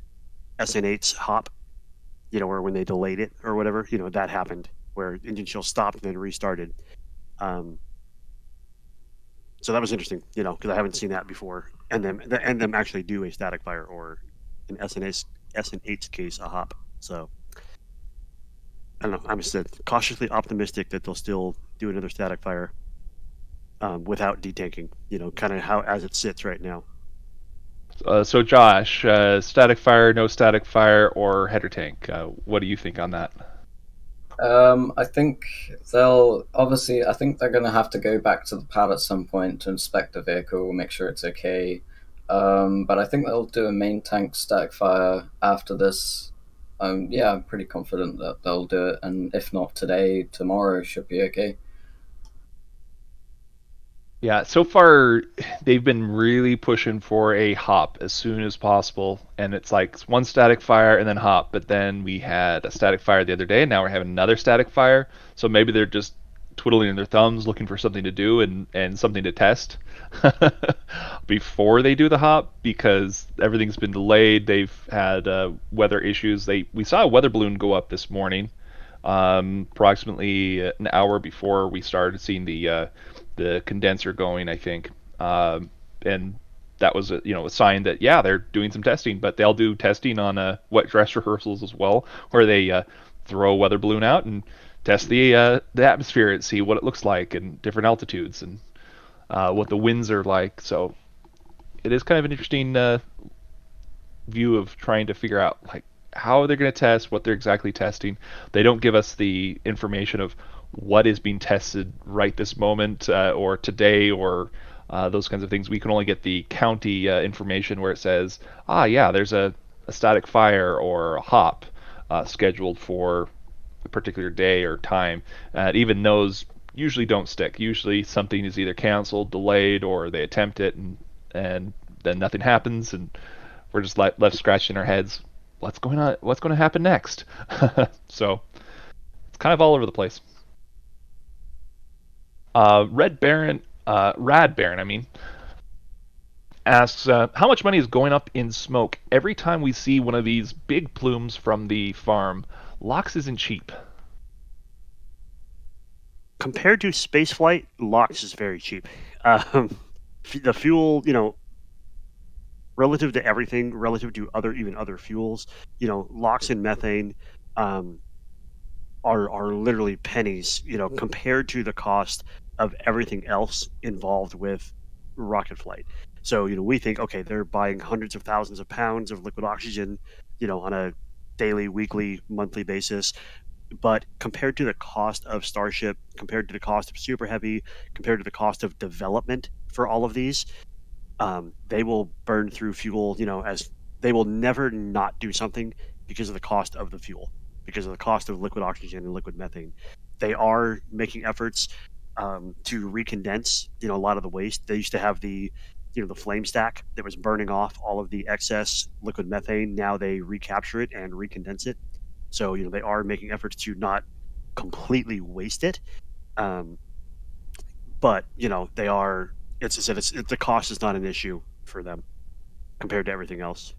SN8's hop, or when they delayed it or whatever, that happened where engine chill stopped and then restarted. So that was interesting, because I haven't seen that before, and them actually do a static fire, or in SN8's case, a hop. So I don't know. I'm just cautiously optimistic that they'll still do another static fire without detanking. Kind of how as it sits right now. So Josh, static fire, no static fire, or header tank? What do you think on that? I think I think they're going to have to go back to the pad at some point to inspect the vehicle, make sure it's okay. But I think they'll do a main tank static fire after this. Yeah, I'm pretty confident that they'll do it, and if not today, tomorrow should be okay. Yeah, so far they've been really pushing for a hop as soon as possible, and it's like one static fire and then hop. But then we had a static fire the other day, and now we're having another static fire. So maybe they're just twiddling their thumbs, looking for something to do and something to test before they do the hop, because everything's been delayed. They've had weather issues. We saw a weather balloon go up this morning, approximately an hour before we started seeing the condenser going, I think, and that was a sign that yeah they're doing some testing, but they'll do testing on wet dress rehearsals as well, where they throw a weather balloon out and test the atmosphere and see what it looks like and different altitudes and what the winds are like. So it is kind of an interesting view of trying to figure out like how they're going to test, what they're exactly testing. They don't give us the information of what is being tested right this moment or today or those kinds of things. We can only get the county information where it says, yeah, there's a static fire or a hop scheduled for a particular day or time. Even those usually don't stick. Usually something is either canceled, delayed, or they attempt it and then nothing happens, and we're just left scratching our heads. what's going on? What's going to happen next? So it's kind of all over the place. Rad Baron, I mean, asks how much money is going up in smoke every time we see one of these big plumes from the farm. Lox isn't cheap. Compared to spaceflight, LOX is very cheap. The fuel, relative to everything, relative to other fuels, LOX and methane are literally pennies, compared to the cost of everything else involved with rocket flight. So, we think, okay, they're buying hundreds of thousands of pounds of liquid oxygen, on a daily, weekly, monthly basis. But compared to the cost of Starship, compared to the cost of Super Heavy, compared to the cost of development for all of these, they will burn through fuel, as they will never not do something because of the cost of the fuel, because of the cost of liquid oxygen and liquid methane. They are making efforts to recondense, a lot of the waste. They used to have the flame stack that was burning off all of the excess liquid methane. Now they recapture it and recondense it. So, they are making efforts to not completely waste it. But, they are, the cost is not an issue for them compared to everything else.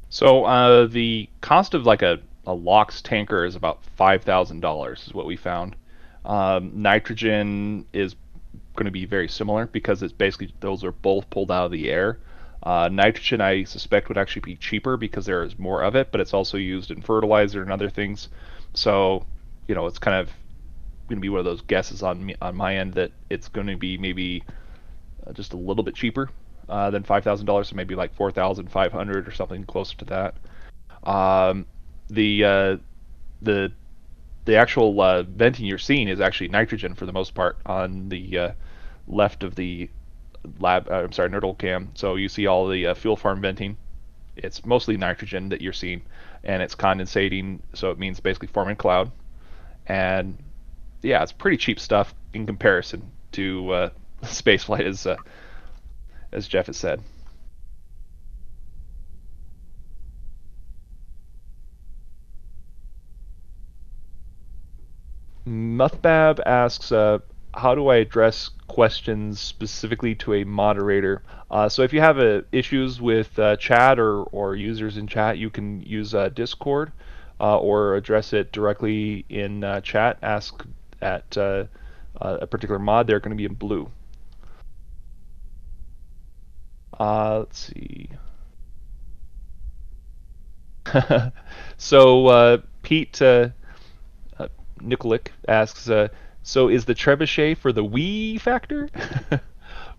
So the cost of like a LOX tanker is about $5,000 is what we found. Nitrogen is going to be very similar because it's basically those are both pulled out of the air. Nitrogen, I suspect, would actually be cheaper because there is more of it, but it's also used in fertilizer and other things. So, it's kind of going to be one of those guesses on my end that it's going to be maybe just a little bit cheaper than $5,000, so maybe like 4,500 or something closer to that. The actual venting you're seeing is actually nitrogen for the most part on the left of the Nerdle cam. So you see all the fuel farm venting. It's mostly nitrogen that you're seeing, and it's condensating, so it means basically forming cloud. And yeah, it's pretty cheap stuff in comparison to spaceflight, as Jeff has said. Muthbab asks, how do I address questions specifically to a moderator? So if you have issues with chat or users in chat, you can use Discord or address it directly in chat. Ask at a particular mod. They're going to be in blue. Let's see. So Pete Nikolic asks, so is the trebuchet for the Wii factor?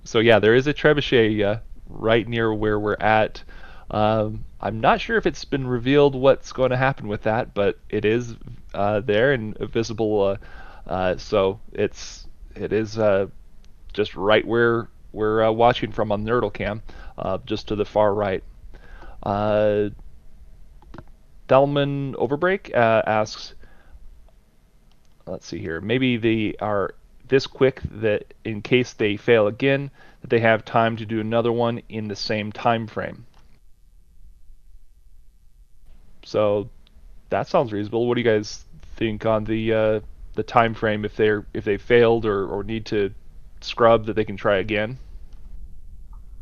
So yeah, there is a trebuchet right near where we're at. I'm not sure if it's been revealed what's going to happen with that, but it is there and visible. So it is just right where we're watching from on Nerdle Cam, just to the far right. Delman Overbreak asks, let's see here, maybe they are this quick that in case they fail again, that they have time to do another one in the same time frame. So that sounds reasonable. What do you guys think on the time frame if they failed or need to scrub, that they can try again?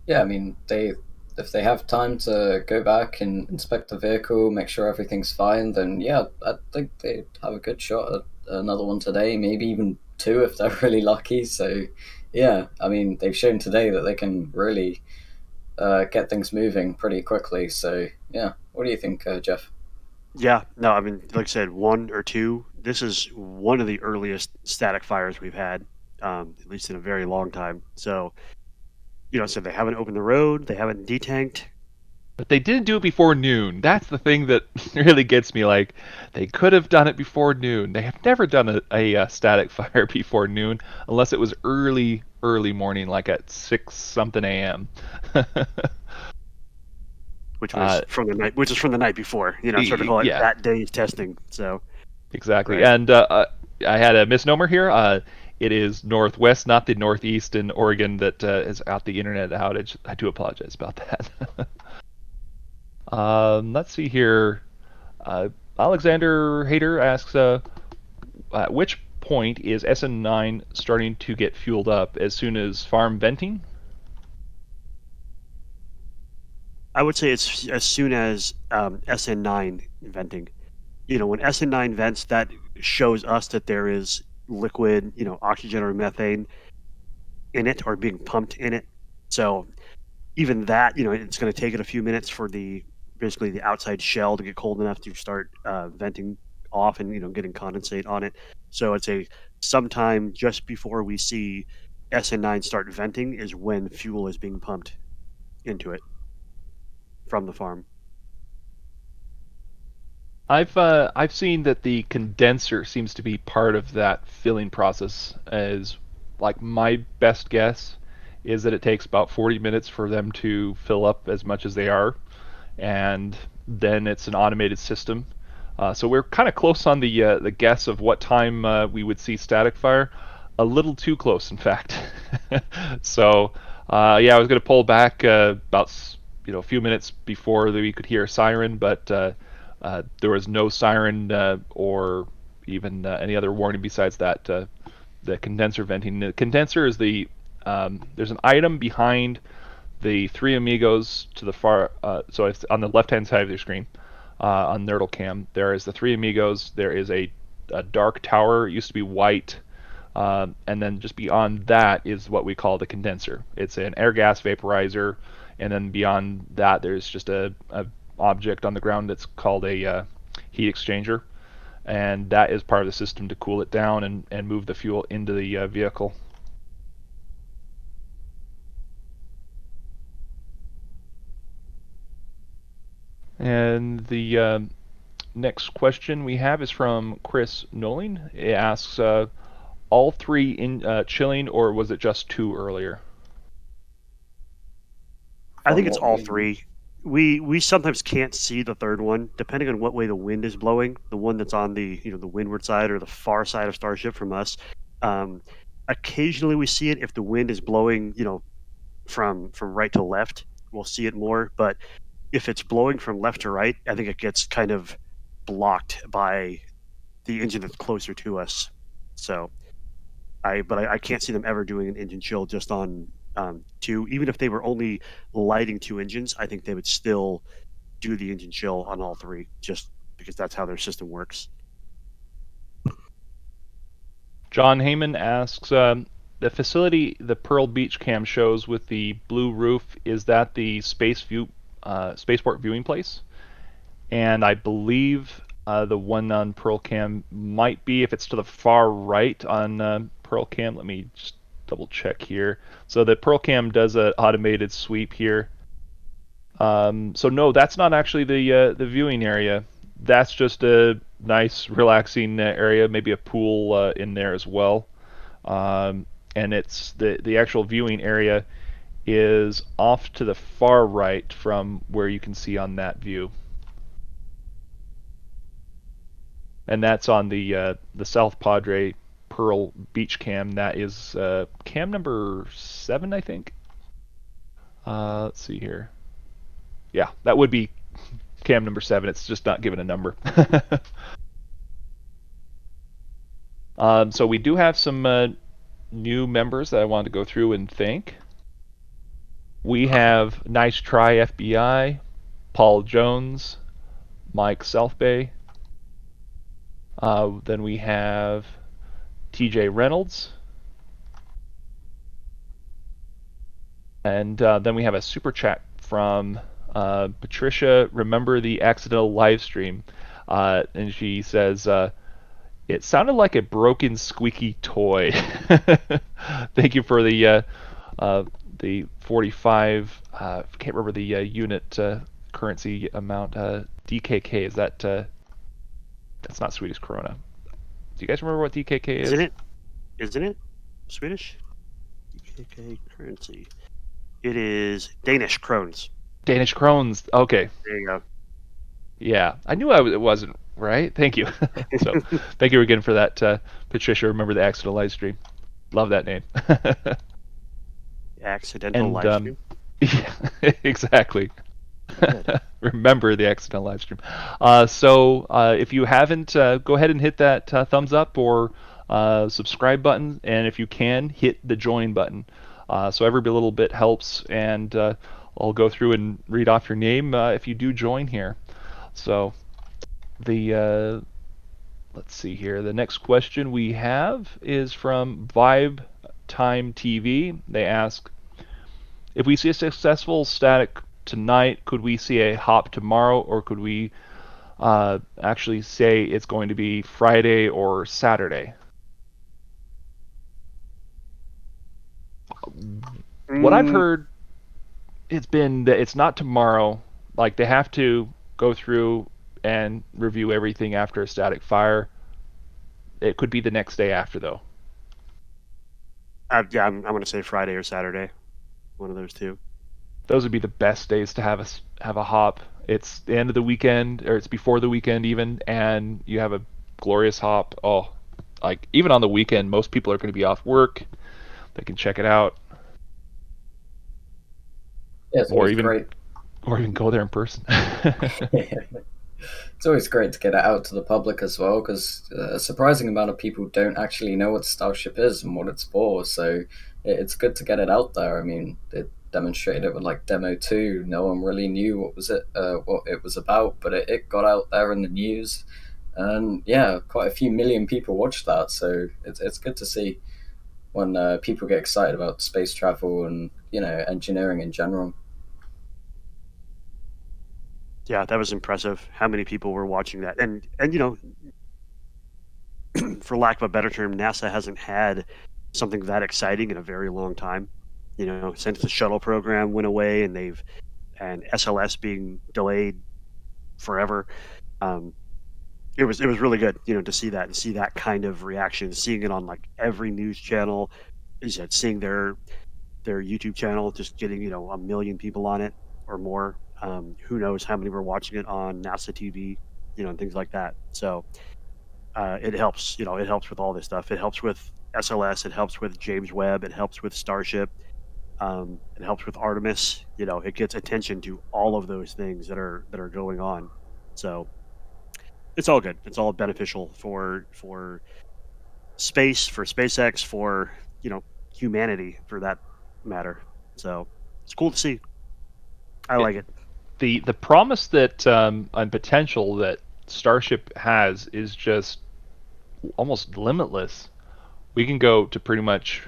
Yeah, I mean, if they have time to go back and inspect the vehicle, make sure everything's fine, then yeah, I think they have a good shot at another one today, maybe even two if they're really lucky. So yeah, I mean, they've shown today that they can really get things moving pretty quickly. So yeah, what do you think, Jeff? Yeah, no, I mean, like I said, one or two. This is one of the earliest static fires we've had, at least in a very long time. So, so they haven't opened the road, they haven't detanked. But they didn't do it before noon. That's the thing that really gets me. Like, they could have done it before noon. They have never done a static fire before noon, unless it was early morning, like at 6 something a.m. Which was from the night, which is from the night before. Sort of call it that day's testing. So exactly, right. And I had a misnomer here. It is northwest, not the northeast in Oregon that is out the internet outage. I do apologize about that. Let's see here. Uh, Alexander Hayter asks, at which point is SN9 starting to get fueled up? As soon as farm venting? I would say it's as soon as SN9 venting. When SN9 vents, that shows us that there is liquid, oxygen or methane in it or being pumped in it. So even that, it's going to take it a few minutes for basically the outside shell to get cold enough to start venting off and getting condensate on it. So I'd say sometime just before we see SN9 start venting is when fuel is being pumped into it from the farm. I've seen that the condenser seems to be part of that filling process. As like my best guess is that it takes about 40 minutes for them to fill up as much as they are, and then it's an automated system. So we're kind of close on the guess of what time we would see static fire. A little too close, in fact. So yeah, I was going to pull back about a few minutes before we could hear a siren, but there was no siren or even any other warning besides that the condenser venting. The condenser is there's an item behind the three amigos to the far. So it's on the left-hand side of your screen on Nerdle Cam. There is the three amigos. There is a dark tower. It used to be white. And then just beyond that is what we call the condenser. It's an air gas vaporizer, and then beyond that there's just a object on the ground that's called a heat exchanger, and that is part of the system to cool it down and move the fuel into the vehicle. And the next question we have is from Chris Noling. It asks, all three in chilling, or was it just two earlier? I think it's all three. We sometimes can't see the third one depending on what way the wind is blowing. The one that's on the the windward side or the far side of Starship from us. Occasionally we see it if the wind is blowing from right to left. We'll see it more, but if it's blowing from left to right, I think it gets kind of blocked by the engine that's closer to us. So I can't see them ever doing an engine chill just on two. Even if they were only lighting two engines, I think they would still do the engine chill on all three, just because that's how their system works. John Heyman asks, the facility the Pearl Beach Cam shows with the blue roof, is that the spaceport viewing place? And I believe the one on Pearl Cam might be, if it's to the far right on Pearl Cam. Let me just double check here. So the Pearl Cam does an automated sweep here. So no, that's not actually the viewing area. That's just a nice relaxing area, maybe a pool in there as well. And it's the actual viewing area is off to the far right from where you can see on that view. And that's on the South Padre Pearl Beach Cam. That is cam number 7, I think. Let's see here. Yeah, that would be cam number 7. It's just not given a number. So we do have some new members that I wanted to go through and thank. We have Nice Try FBI, Paul Jones, Mike Southbay. Then we have TJ Reynolds. And then we have a super chat from Patricia. Remember the accidental live stream? And she says, it sounded like a broken squeaky toy. Thank you for the 45. I can't remember the unit currency amount. DKK, is that? That's not Swedish krona. Do you guys remember what DKK is? Isn't it Swedish? DKK currency. It is Danish krones. Danish krones. Okay. There you go. Yeah, I knew it wasn't right. Thank you. So, thank you again for that, Patricia. Remember the accidental live stream. Love that name. Accidental live stream. Yeah, exactly. Good. Remember the accidental live stream. If you haven't, go ahead and hit that thumbs up or subscribe button, and if you can, hit the join button. So every little bit helps, and I'll go through and read off your name if you do join here. So the let's see here. The next question we have is from Vibe Time TV. They ask, if we see a successful static tonight, could we see a hop tomorrow, or could we actually say it's going to be Friday or Saturday? What I've heard, it's been that it's not tomorrow. Like they have to go through and review everything after a static fire. It could be the next day after, though. Yeah, I'm going to say Friday or Saturday, one of those two. Those would be the best days to have a hop. It's the end of the weekend, or it's before the weekend even, and you have a glorious hop. Oh, like even on the weekend, most people are going to be off work. They can check it out, Yeah, it's or always even great. or even go there in person. It's always great to get it out to the public as well, because a surprising amount of people don't actually know what Starship is and what it's for. So it's good to get it out there. I mean, it demonstrated it with like Demo 2. No one really knew what it was about, but it got out there in the news, and yeah, quite a few million people watched that. So it's good to see when people get excited about space travel and engineering in general. Yeah, that was impressive. How many people were watching that? And for lack of a better term, NASA hasn't had something that exciting in a very long time. Since the shuttle program went away and SLS being delayed forever. It was really good, to see that and see that kind of reaction, seeing it on like every news channel. Is that seeing their YouTube channel just getting 1 million people on it or more. Who knows how many were watching it on NASA TV, and things like that. So it helps. It helps with all this stuff. It helps with SLS. It helps with James Webb. It helps with Starship. It helps with Artemis. It gets attention to all of those things that are going on. So it's all good. It's all beneficial for space, for SpaceX, for humanity, for that matter. So it's cool to see. I like it. The promise that and potential that Starship has is just almost limitless. We can go to pretty much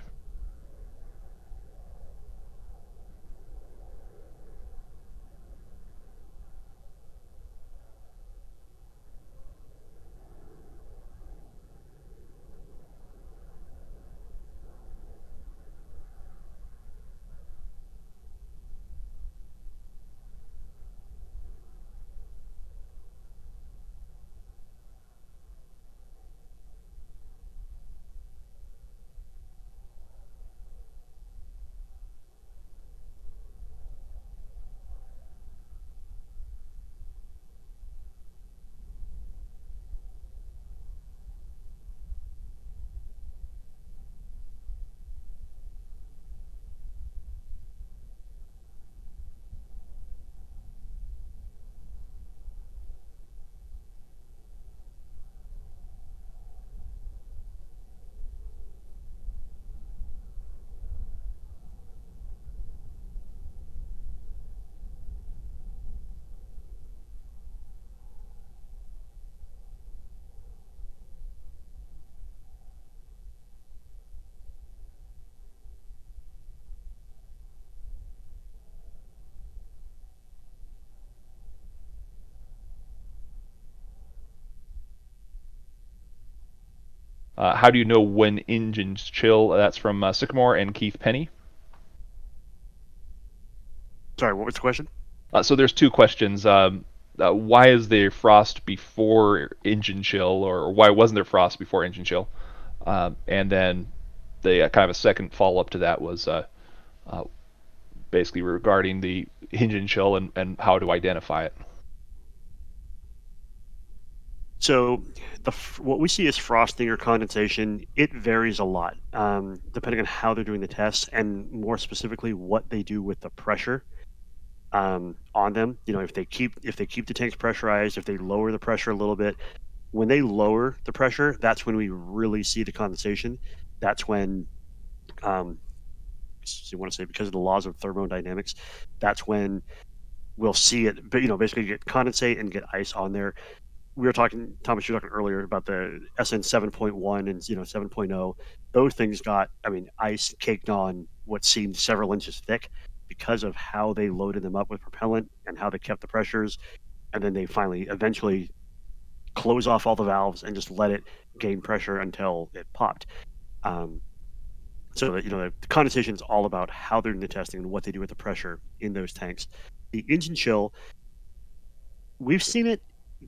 how do you know when engines chill? That's from Sycamore and Keith Penny. Sorry, what was the question? So there's two questions. Why is there frost before engine chill, or why wasn't there frost before engine chill? And then the kind of a second follow up to that was basically regarding the engine chill and how to identify it. So what we see as frosting or condensation, it varies a lot depending on how they're doing the tests and more specifically what they do with the pressure. on them. If they keep the tanks pressurized, if they lower the pressure a little bit, when they lower the pressure, that's when we really see the condensation. That's when, you want to say, because of the laws of thermodynamics, that's when we'll see it. But basically get condensate and get ice on there. We were talking, Thomas, you were talking earlier about the SN 7.1 and 7.0. Those things got, ice caked on what seemed several inches thick because of how they loaded them up with propellant and how they kept the pressures, and then they eventually close off all the valves and just let it gain pressure until it popped. So that the condensation is all about how they're doing the testing and what they do with the pressure in those tanks. The engine chill, we've seen it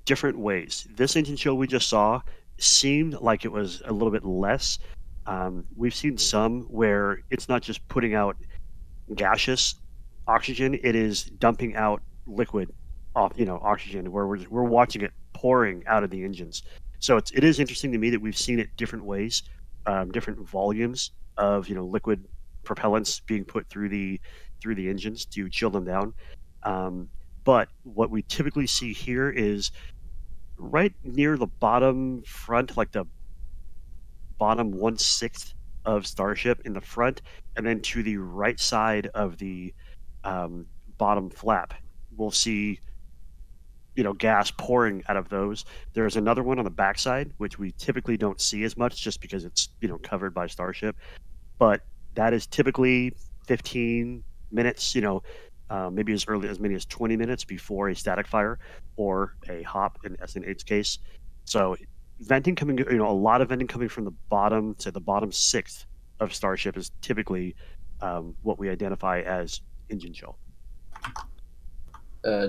different ways. This engine chill we just saw seemed like it was a little bit less. We've seen some where it's not just putting out gaseous oxygen; it is dumping out liquid, oxygen, where we're watching it pouring out of the engines. So it is interesting to me that we've seen it different ways, different volumes of liquid propellants being put through the engines to chill them down. But what we typically see here is right near the bottom front, like the bottom 1/6 of Starship in the front, and then to the right side of the bottom flap, we'll see gas pouring out of those. There's another one on the backside, which we typically don't see as much just because it's covered by Starship. But that is typically 15 minutes, maybe as many as 20 minutes before a static fire or a hop in SN8's case. So venting coming, a lot of venting coming from the bottom to the bottom 6th of Starship is typically what we identify as engine chill.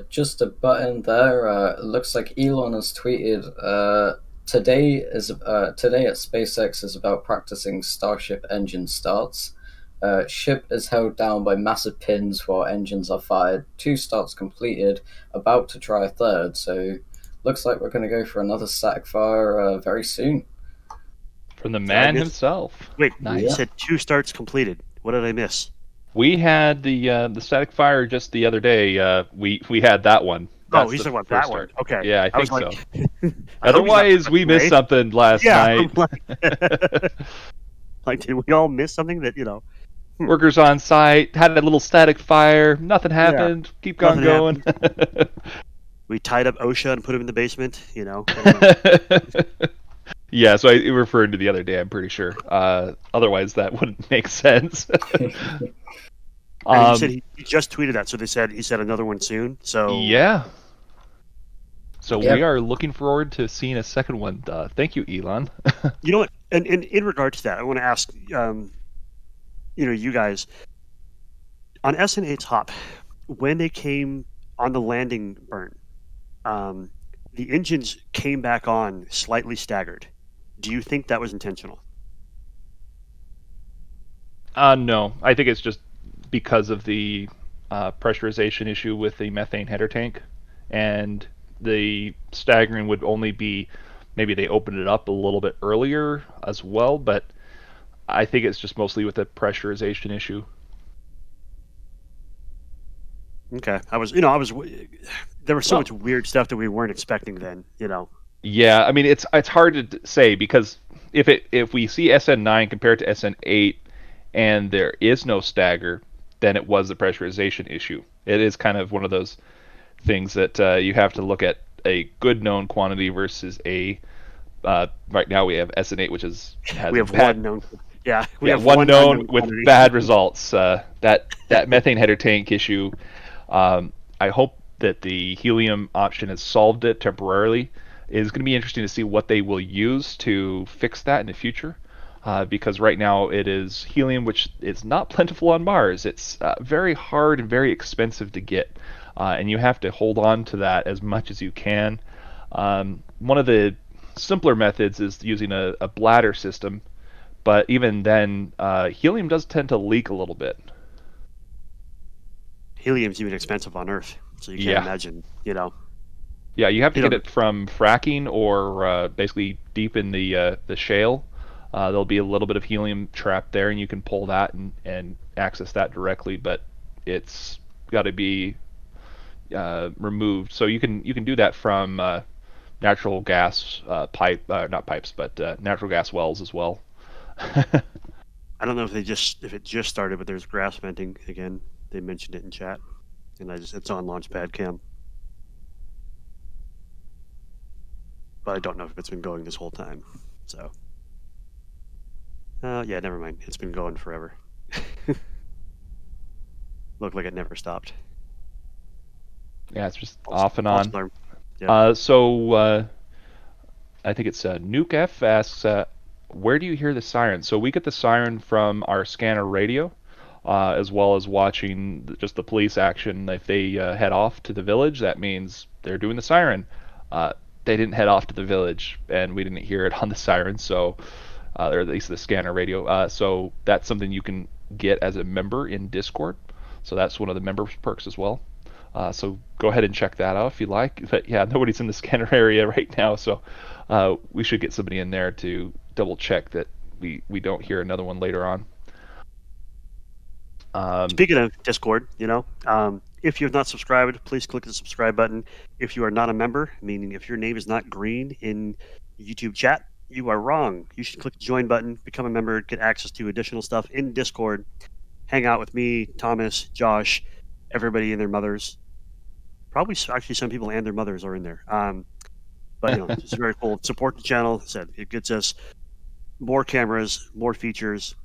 Just a button there. It looks like Elon has tweeted today at SpaceX is about practicing Starship engine starts. Ship is held down by massive pins while engines are fired. 2 starts completed, about to try a third. So looks like we're going to go for another static fire very soon. From the man himself. Wait, nice. You said 2 starts completed. What did I miss? We had the static fire just the other day. We had that one. That's he's talking about that one. Okay. Yeah, I think so. I Otherwise, we missed something last night. Like, did we all miss something that, Workers on site, had a little static fire, nothing happened, keep on going. We tied up OSHA and put him in the basement, Yeah, so I referred to the other day, I'm pretty sure. Otherwise, that wouldn't make sense. He said he just tweeted that, so he said another one soon. So yeah. So we are looking forward to seeing a second one. Thank you, Elon. You know what? And in regard to that, I want to ask, you guys, on SN8's hop, when they came on the landing burn, the engines came back on slightly staggered. Do you think that was intentional? No, I think it's just because of the pressurization issue with the methane header tank, and the staggering would only be maybe they opened it up a little bit earlier as well, but I think it's just mostly with the pressurization issue. Okay, there was so much weird stuff that we weren't expecting then, Yeah, I mean it's hard to say because if we see SN9 compared to SN8 and there is no stagger, then it was the pressurization issue. It is kind of one of those things that you have to look at a good known quantity versus a right now we have SN8 which we have one known. Yeah, we have one known with bad results. That methane header tank issue. I hope that the helium option has solved it temporarily. It's going to be interesting to see what they will use to fix that in the future. Because right now it is helium, which is not plentiful on Mars. It's very hard and very expensive to get, and you have to hold on to that as much as you can. One of the simpler methods is using a bladder system, but even then, helium does tend to leak a little bit. Helium's even expensive on Earth, so you can't imagine, Yeah, you have to get it from fracking or basically deep in the shale. There'll be a little bit of helium trapped there, and you can pull that and access that directly, but it's got to be removed. So you can do that from natural gas not pipes, but natural gas wells as well. I don't know if it just started, but there's grass venting again. They mentioned it in chat, and it's on Launchpad Cam. But I don't know if it's been going this whole time. So, yeah, never mind. It's been going forever. Looked like it never stopped. Yeah, it's just off and on. Yeah. I think it's Nuke F asks, where do you hear the siren? So we get the siren from our scanner radio, as well as watching just the police action. If they head off to the village, that means they're doing the siren. They didn't head off to the village, and we didn't hear it on the siren, so or at least the scanner radio. So that's something you can get as a member in Discord. So that's one of the member perks as well. So go ahead and check that out if you like. But yeah, nobody's in the scanner area right now, so we should get somebody in there to double check that we don't hear another one later on. Speaking of Discord, if you have not subscribed, please click the subscribe button. If you are not a member, meaning if your name is not green in YouTube chat, you are wrong. You should click the join button, become a member, get access to additional stuff in Discord, hang out with me, Thomas, Josh, everybody and their mothers. Probably actually some people and their mothers are in there. But it's very cool. Support the channel. As I said, it gets us more cameras, more features,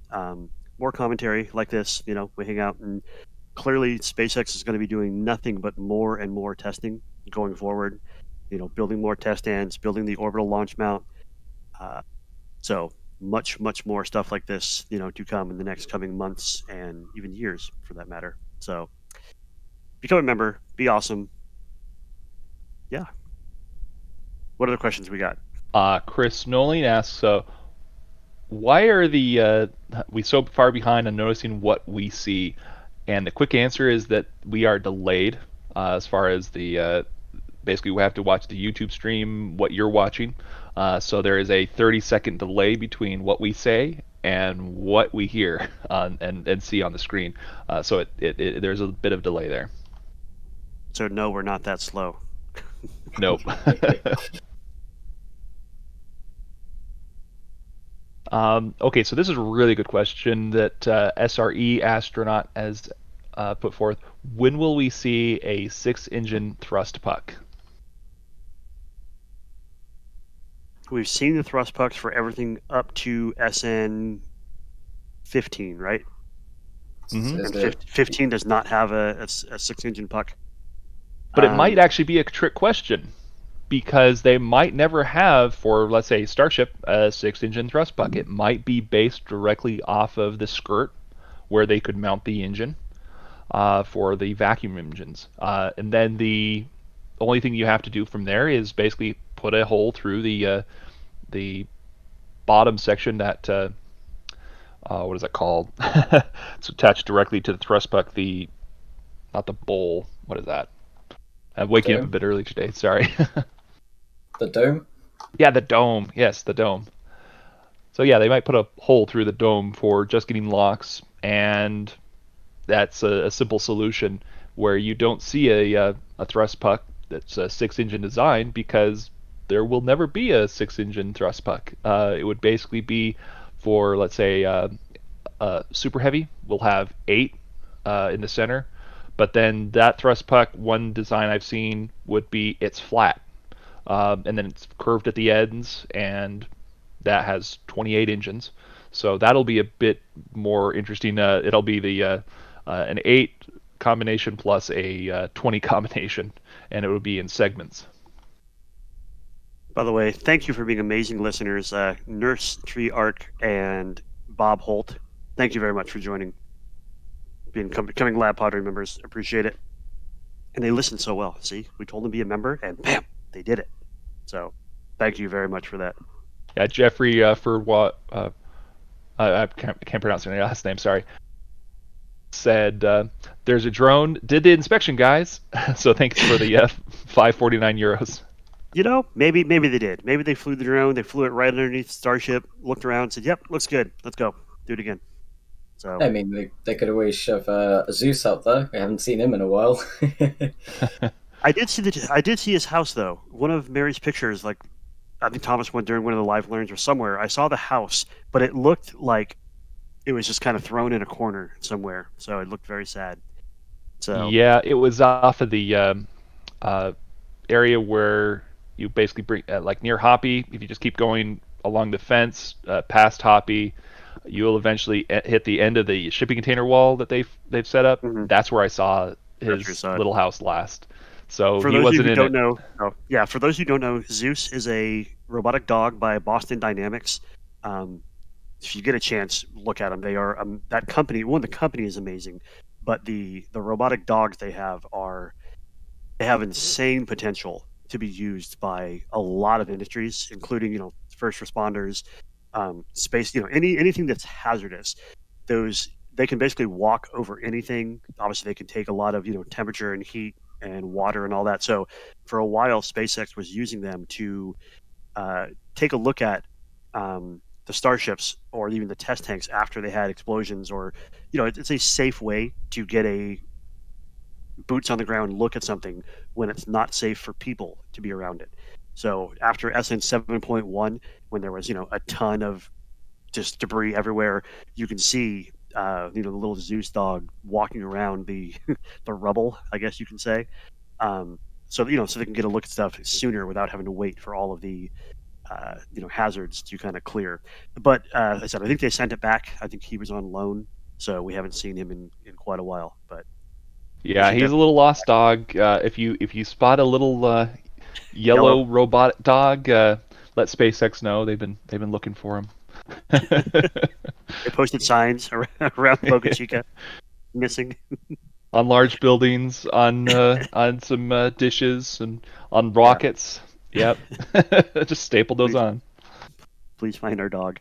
more commentary like this. We hang out, and clearly SpaceX is going to be doing nothing but more and more testing going forward. Building more test stands, building the orbital launch mount. So much more stuff like this, to come in the next coming months and even years, for that matter. So become a member. Be awesome. Yeah. What other questions we got? Chris Nolan asks, why are we so far behind on noticing what we see? And the quick answer is that we are delayed as far as basically we have to watch the YouTube stream what you're watching. So there is a 30-second delay between what we say and what we hear and see on the screen. So there's a bit of delay there. So no, we're not that slow. Nope. Okay, so this is a really good question that SRE astronaut has put forth. When will we see a 6-engine thrust puck? We've seen the thrust pucks for everything up to SN15, right? Mm-hmm. 15 does not have a 6-engine puck. But it might actually be a trick question, because they might never have, for let's say Starship, a 6-engine thrust puck. It might be based directly off of the skirt where they could mount the engine for the vacuum engines. And then the only thing you have to do from there is basically put a hole through the bottom section that what is that called? It's attached directly to the thrust puck. Not the bowl. What is that? I'm waking up a bit early today. Sorry. The dome? Yeah, the dome. Yes, the dome. So yeah, they might put a hole through the dome for just getting locks, and that's a simple solution where you don't see a thrust puck that's a 6-engine design, because there will never be a 6-engine thrust puck. It would basically be for, let's say, super heavy. We'll have 8 in the center, but then that thrust puck, one design I've seen would be it's flat. And then it's curved at the ends, and that has 28 engines. So that'll be a bit more interesting. It'll be an 8 combination plus a 20 combination, and it would be in segments. By the way, thank you for being amazing listeners. Nurse Tree Arc and Bob Holt, thank you very much for joining, becoming Lab Pod members. Appreciate it. And they listened so well. See, we told them to be a member, and bam, they did it. So, thank you very much for that. Yeah, Jeffrey, for what I can't pronounce your last name. Sorry. Said there's a drone. Did the inspection, guys. So thanks for the 549 euros. Maybe they did. Maybe they flew the drone. They flew it right underneath Starship. Looked around, said, "Yep, looks good. Let's go. Do it again." So I mean, they could always shove a Zeus out there. We haven't seen him in a while. I did see his house though. One of Mary's pictures, like I think Thomas went during one of the live learns or somewhere. I saw the house, but it looked like it was just kind of thrown in a corner somewhere. So it looked very sad. So Yeah, it was off of the area where you basically bring like near Hoppy. If you just keep going along the fence past Hoppy, you'll eventually hit the end of the shipping container wall that they've set up. That's where I saw his little house last. So for he those of you wasn't who in don't it. know, for those who don't know, Zeus is a robotic dog by Boston Dynamics. If you get a chance, look at them. They are that company. One, the company is amazing, but the robotic dogs they have insane potential to be used by a lot of industries, including first responders, space, anything that's hazardous. Those they can basically walk over anything. Obviously, they can take a lot of temperature and heat and water and all that. So for a while, SpaceX was using them to take a look at the starships or even the test tanks after they had explosions, or it's a safe way to get a boots on the ground look at something when it's not safe for people to be around it. So after SN 7.1, when there was a ton of just debris everywhere, you can see the little Zeus dog walking around the the rubble, I guess you can say. So they can get a look at stuff sooner without having to wait for all of the hazards to kind of clear. But as I said, I think they sent it back. I think he was on loan, so we haven't seen him in quite a while. But Yeah, he's a little lost dog. If you spot a little yellow robot dog, let SpaceX know. They've been looking for him. They posted signs around Boca Chica, missing on large buildings, on some dishes, and on rockets. Yeah. Yep, just stapled those on. Please find our dog.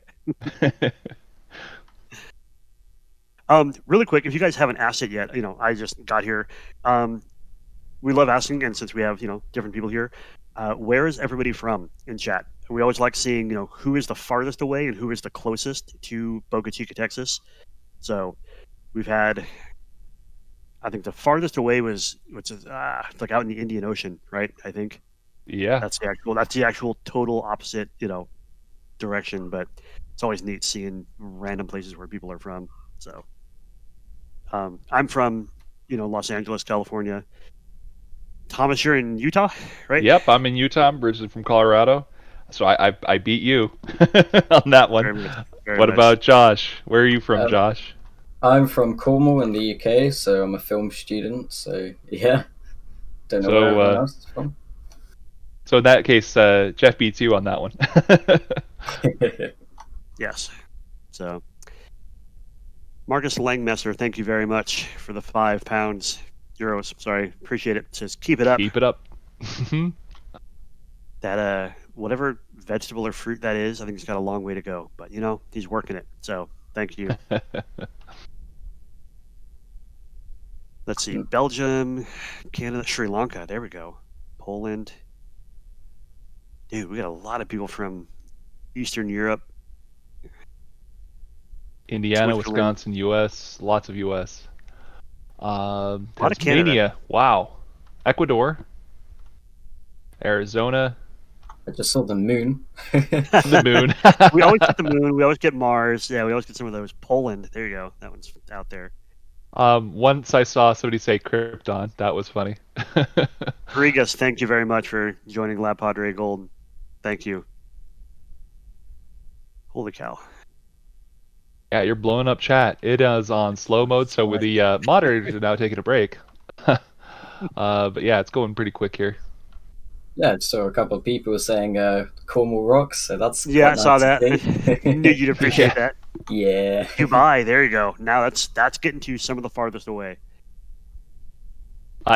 Really quick, if you guys haven't asked it yet, I just got here. We love asking, and since we have different people here, where is everybody from in chat? We always like seeing who is the farthest away and who is the closest to Boca Chica, Texas. So we've had, I think the farthest away was like out in the Indian Ocean, right? I think. Yeah. That's the actual total opposite direction, but it's always neat seeing random places where people are from. So I'm from Los Angeles, California. Thomas, you're in Utah, right? Yep, I'm in Utah. I'm originally from Colorado, so I beat you on that one. Very much. About Josh? Where are you from, Josh? I'm from Cornwall in the UK, so I'm a film student. So yeah, don't know where everyone else is from. So in that case, Jeff beats you on that one. Yes. So Marcus Langmesser, thank you very much for the €5. Sorry, appreciate it. It says keep it up. Keep it up. That whatever vegetable or fruit that is, I think he's got a long way to go. But he's working it. So thank you. Let's see. Belgium, Canada, Sri Lanka. There we go. Poland. Dude, we got a lot of people from Eastern Europe. Indiana, Wisconsin, U.S. Lots of U.S. A lot of Tasmania. Wow. Ecuador. Arizona. I just saw the moon. The moon. We always get the moon. We always get Mars. Yeah, we always get some of those. Poland. There you go. That one's out there. Once I saw somebody say Krypton. That was funny. Rigas, thank you very much for joining Lab Padre Gold. Thank you. Holy cow. Yeah, you're blowing up chat. It is on slow mode, so with the moderators are now taking a break. But yeah, it's going pretty quick here. Yeah, I saw a couple of people saying Cornwall rocks, so that's I saw that. Knew you'd appreciate that. Yeah. Dubai, there you go. Now that's getting to some of the farthest away.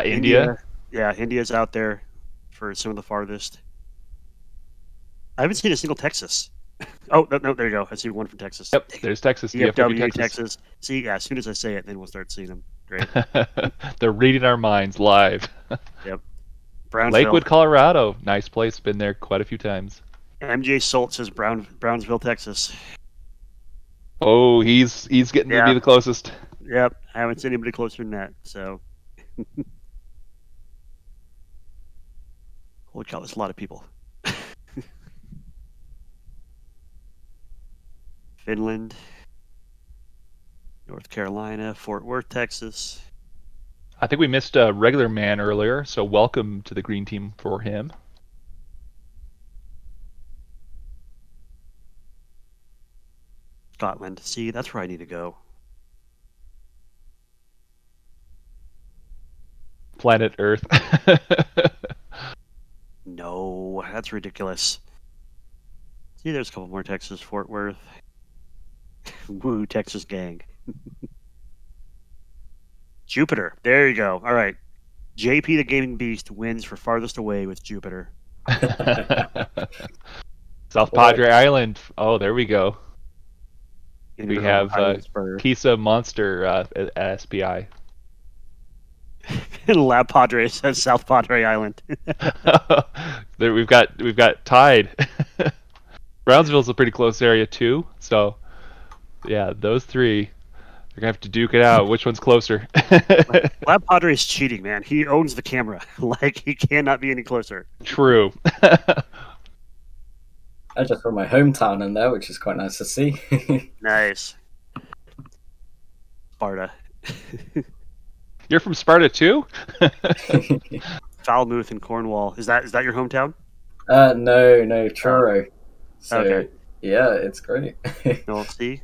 India. Yeah, India's out there for some of the farthest. I haven't seen a single Texas. Oh, no, there you go. I see one from Texas. Yep, there's Texas. DFW, Texas. See, yeah, as soon as I say it, then we'll start seeing them. Great. They're reading our minds live. Yep. Brownsville. Lakewood, Colorado. Nice place. Been there quite a few times. MJ Salt says Brownsville, Texas. Oh, he's getting to be Yeah. the closest. Yep. I haven't seen anybody closer than that. So, holy cow, that's a lot of people. Finland, North Carolina, Fort Worth, Texas. I think we missed a regular man earlier, so welcome to the green team for him. Scotland. See, that's where I need to go. Planet Earth. No, that's ridiculous. See, there's a couple more Texas, Fort Worth. Woo, Texas gang. Jupiter. There you go. All right. JP the Gaming Beast wins for farthest away with Jupiter. South Padre Island. Oh, there we go. We have Pisa Monster at SPI. Lab Padre says South Padre Island. There we've got tied. Brownsville's a pretty close area too, so yeah, those three they're gonna have to duke it out. Which one's closer? Lab Padre is cheating, man. He owns the camera. Like he cannot be any closer. True. I just put my hometown in there, which is quite nice to see. Nice. Sparta. You're from Sparta too? Falmouth in Cornwall. Is that your hometown? No, Truro. So okay. Yeah, it's great. No, see?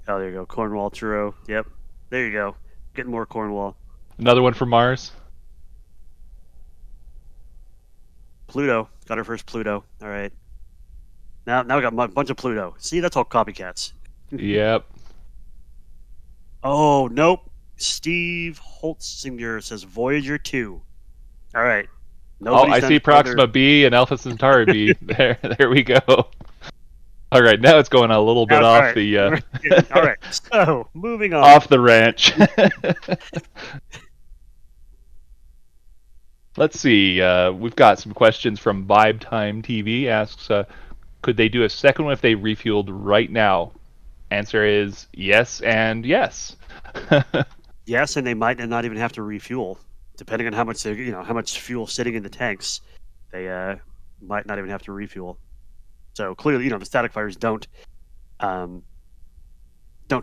Oh, there you go. Cornwall, Truro. Yep. There you go. Getting more Cornwall. Another one from Mars. Pluto. Got our first Pluto. All right. Now we got a bunch of Pluto. See, that's all copycats. Yep. Oh, nope. Steve Holtzinger says Voyager 2. All right. I see Proxima B and Alpha Centauri B. There we go. All right, now it's going a little bit off the. All right, so moving on. Off the ranch. Let's see. We've got some questions from Vibe Time TV. Asks, could they do a second one if they refueled right now? Answer is yes and yes. Yes, and they might not even have to refuel, depending on how much how much fuel sitting in the tanks. They might not even have to refuel. So clearly, the static fires don't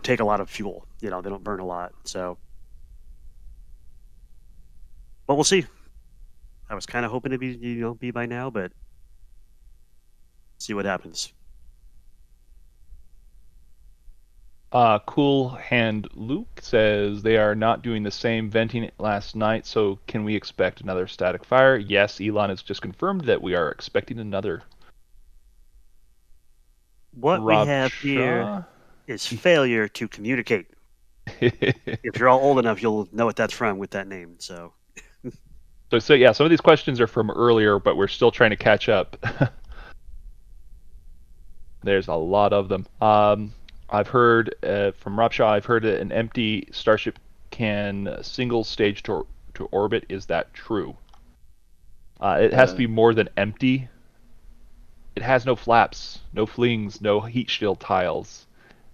take a lot of fuel. They don't burn a lot. So, but we'll see. I was kind of hoping to be by now, but see what happens. Cool Hand Luke says they are not doing the same venting last night, so can we expect another static fire? Yes, Elon has just confirmed that we are expecting another. What we have here is failure to communicate. If you're all old enough, you'll know what that's from with that name. So yeah, some of these questions are from earlier, but we're still trying to catch up. There's a lot of them. I've heard from Rob Shaw, I've heard that an empty Starship can single stage to orbit. Is that true? It has to be more than empty. It has no flaps, no flings, no heat shield tiles.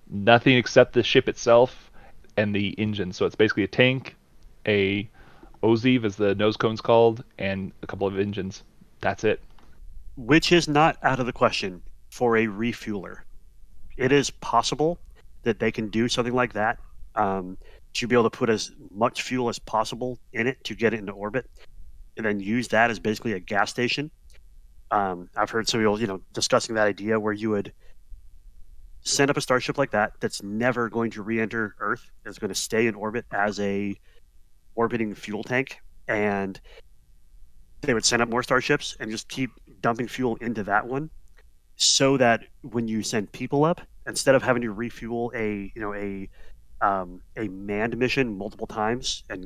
Nothing except the ship itself and the engine. So it's basically a tank, a OZEV as the nose cone's called, and a couple of engines. That's it. Which is not out of the question for a refueler. It is possible that they can do something like that to be able to put as much fuel as possible in it to get it into orbit, and then use that as basically a gas station. I've heard some people, discussing that idea where you would send up a Starship like that that's never going to re-enter Earth. It's going to stay in orbit as a orbiting fuel tank, and they would send up more Starships and just keep dumping fuel into that one, so that when you send people up, instead of having to refuel a manned mission multiple times and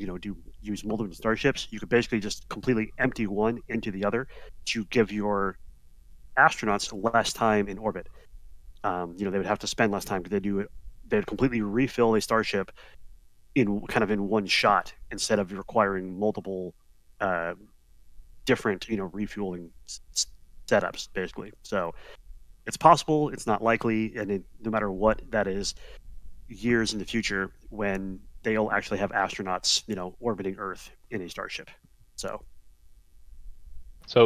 use multiple Starships, you could basically just completely empty one into the other to give your astronauts less time in orbit. They would have to spend less time because they'd completely refill a Starship in one shot instead of requiring multiple different refueling setups, basically. So it's possible, it's not likely, and no matter what that is, years in the future when they'll actually have astronauts, orbiting Earth in a Starship. So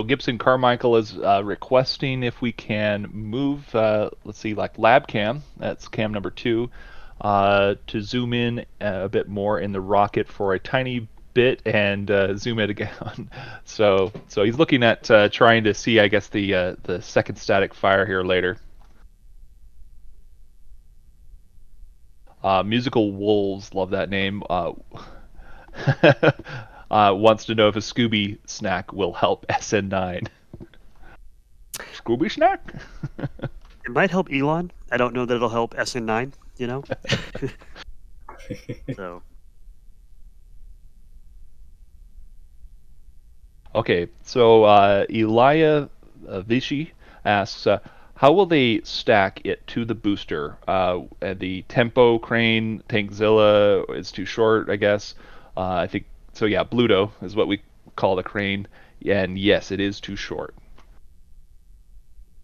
Gibson Carmichael is requesting if we can move, let's see, like lab cam, that's cam number 2, to zoom in a bit more in the rocket for a tiny bit and zoom it again. So he's looking at trying to see, I guess, the second static fire here later. Musical Wolves, love that name. Wants to know if a Scooby snack will help SN9. Scooby snack? It might help Elon. I don't know that it'll help SN9, So Okay, so Elia Vichy asks, how will they stack it to the booster? And the tempo crane, Tankzilla is too short, I guess. I think so. Yeah, Bluto is what we call the crane, and yes, it is too short.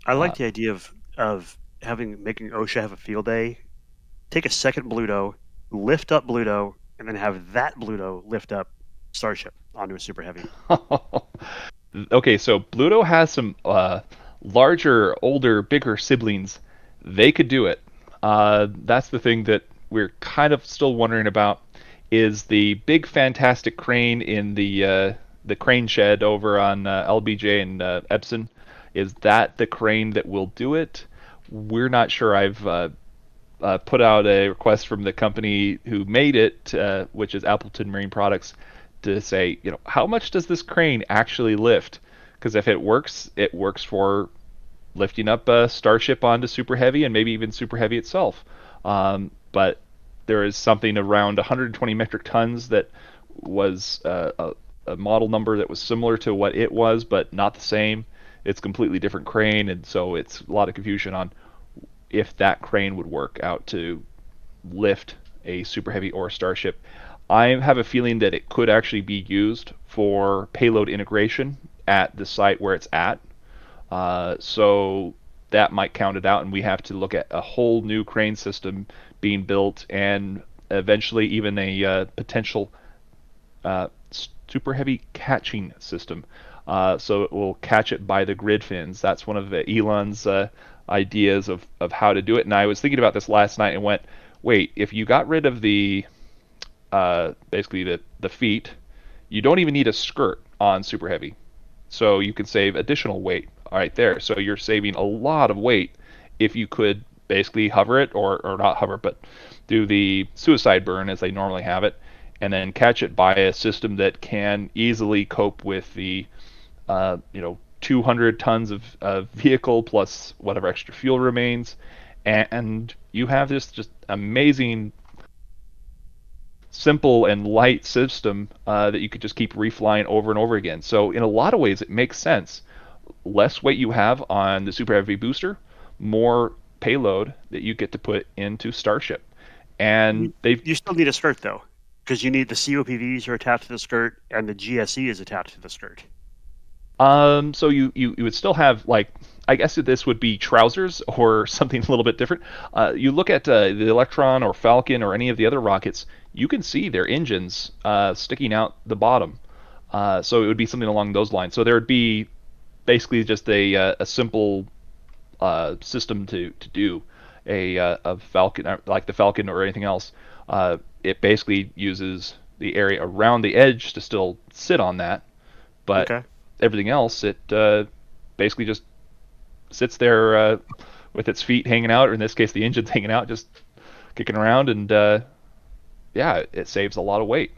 I Uh, like the idea of making OSHA have a field day. Take a second Bluto, lift up Bluto, and then have that Bluto lift up Starship onto a Super Heavy. Okay, so Bluto has some larger, older, bigger siblings. They could do it. That's the thing that we're kind of still wondering about. Is the big fantastic crane in the crane shed over on LBJ and Epson? Is that the crane that will do it? We're not sure. I've put out a request from the company who made it, which is Appleton Marine Products, to say, how much does this crane actually lift? Because if it works for lifting up a Starship onto Super Heavy and maybe even Super Heavy itself. But there is something around 120 metric tons that was a model number that was similar to what it was, but not the same. It's a completely different crane, and so it's a lot of confusion on if that crane would work out to lift a Super Heavy or a Starship. I have a feeling that it could actually be used for payload integration at the site where it's at. So that might count it out, and we have to look at a whole new crane system being built, and eventually even a potential super heavy catching system. So it will catch it by the grid fins. That's one of Elon's ideas of how to do it. And I was thinking about this last night and went, wait, if you got rid of basically the feet, you don't even need a skirt on super heavy. So you can save additional weight right there. So you're saving a lot of weight if you could basically hover it, or not hover, but do the suicide burn as they normally have it, and then catch it by a system that can easily cope with the 200 tons of vehicle plus whatever extra fuel remains, and you have this just amazing simple and light system that you could just keep reflying over and over again. So in a lot of ways, it makes sense. Less weight you have on the Super Heavy booster, more payload that you get to put into Starship. And you still need a skirt though, because you need the COPVs are attached to the skirt and the GSE is attached to the skirt. So you would still have, like, I guess this would be trousers or something a little bit different. You look at the Electron or Falcon or any of the other rockets, you can see their engines sticking out the bottom. So it would be something along those lines. So there would be basically just a simple system to do a Falcon, like the Falcon or anything else. It basically uses the area around the edge to still sit on that, but Okay. everything else, it basically just sits there with its feet hanging out, or in this case, the engine's hanging out, just kicking around, and yeah, it saves a lot of weight.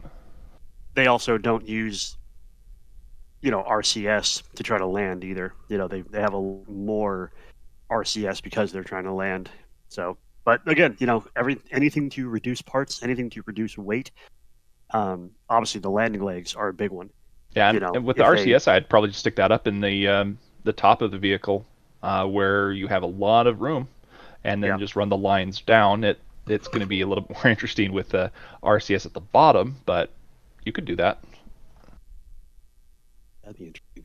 They also don't use, RCS to try to land either. They have a more RCS because they're trying to land. So, but again, anything to reduce parts, anything to reduce weight. Obviously, the landing legs are a big one. Yeah, and with the RCS, I'd probably just stick that up in the top of the vehicle, where you have a lot of room, and then just run the lines down. It's going to be a little more interesting with the RCS at the bottom, but you could do that. That'd be interesting.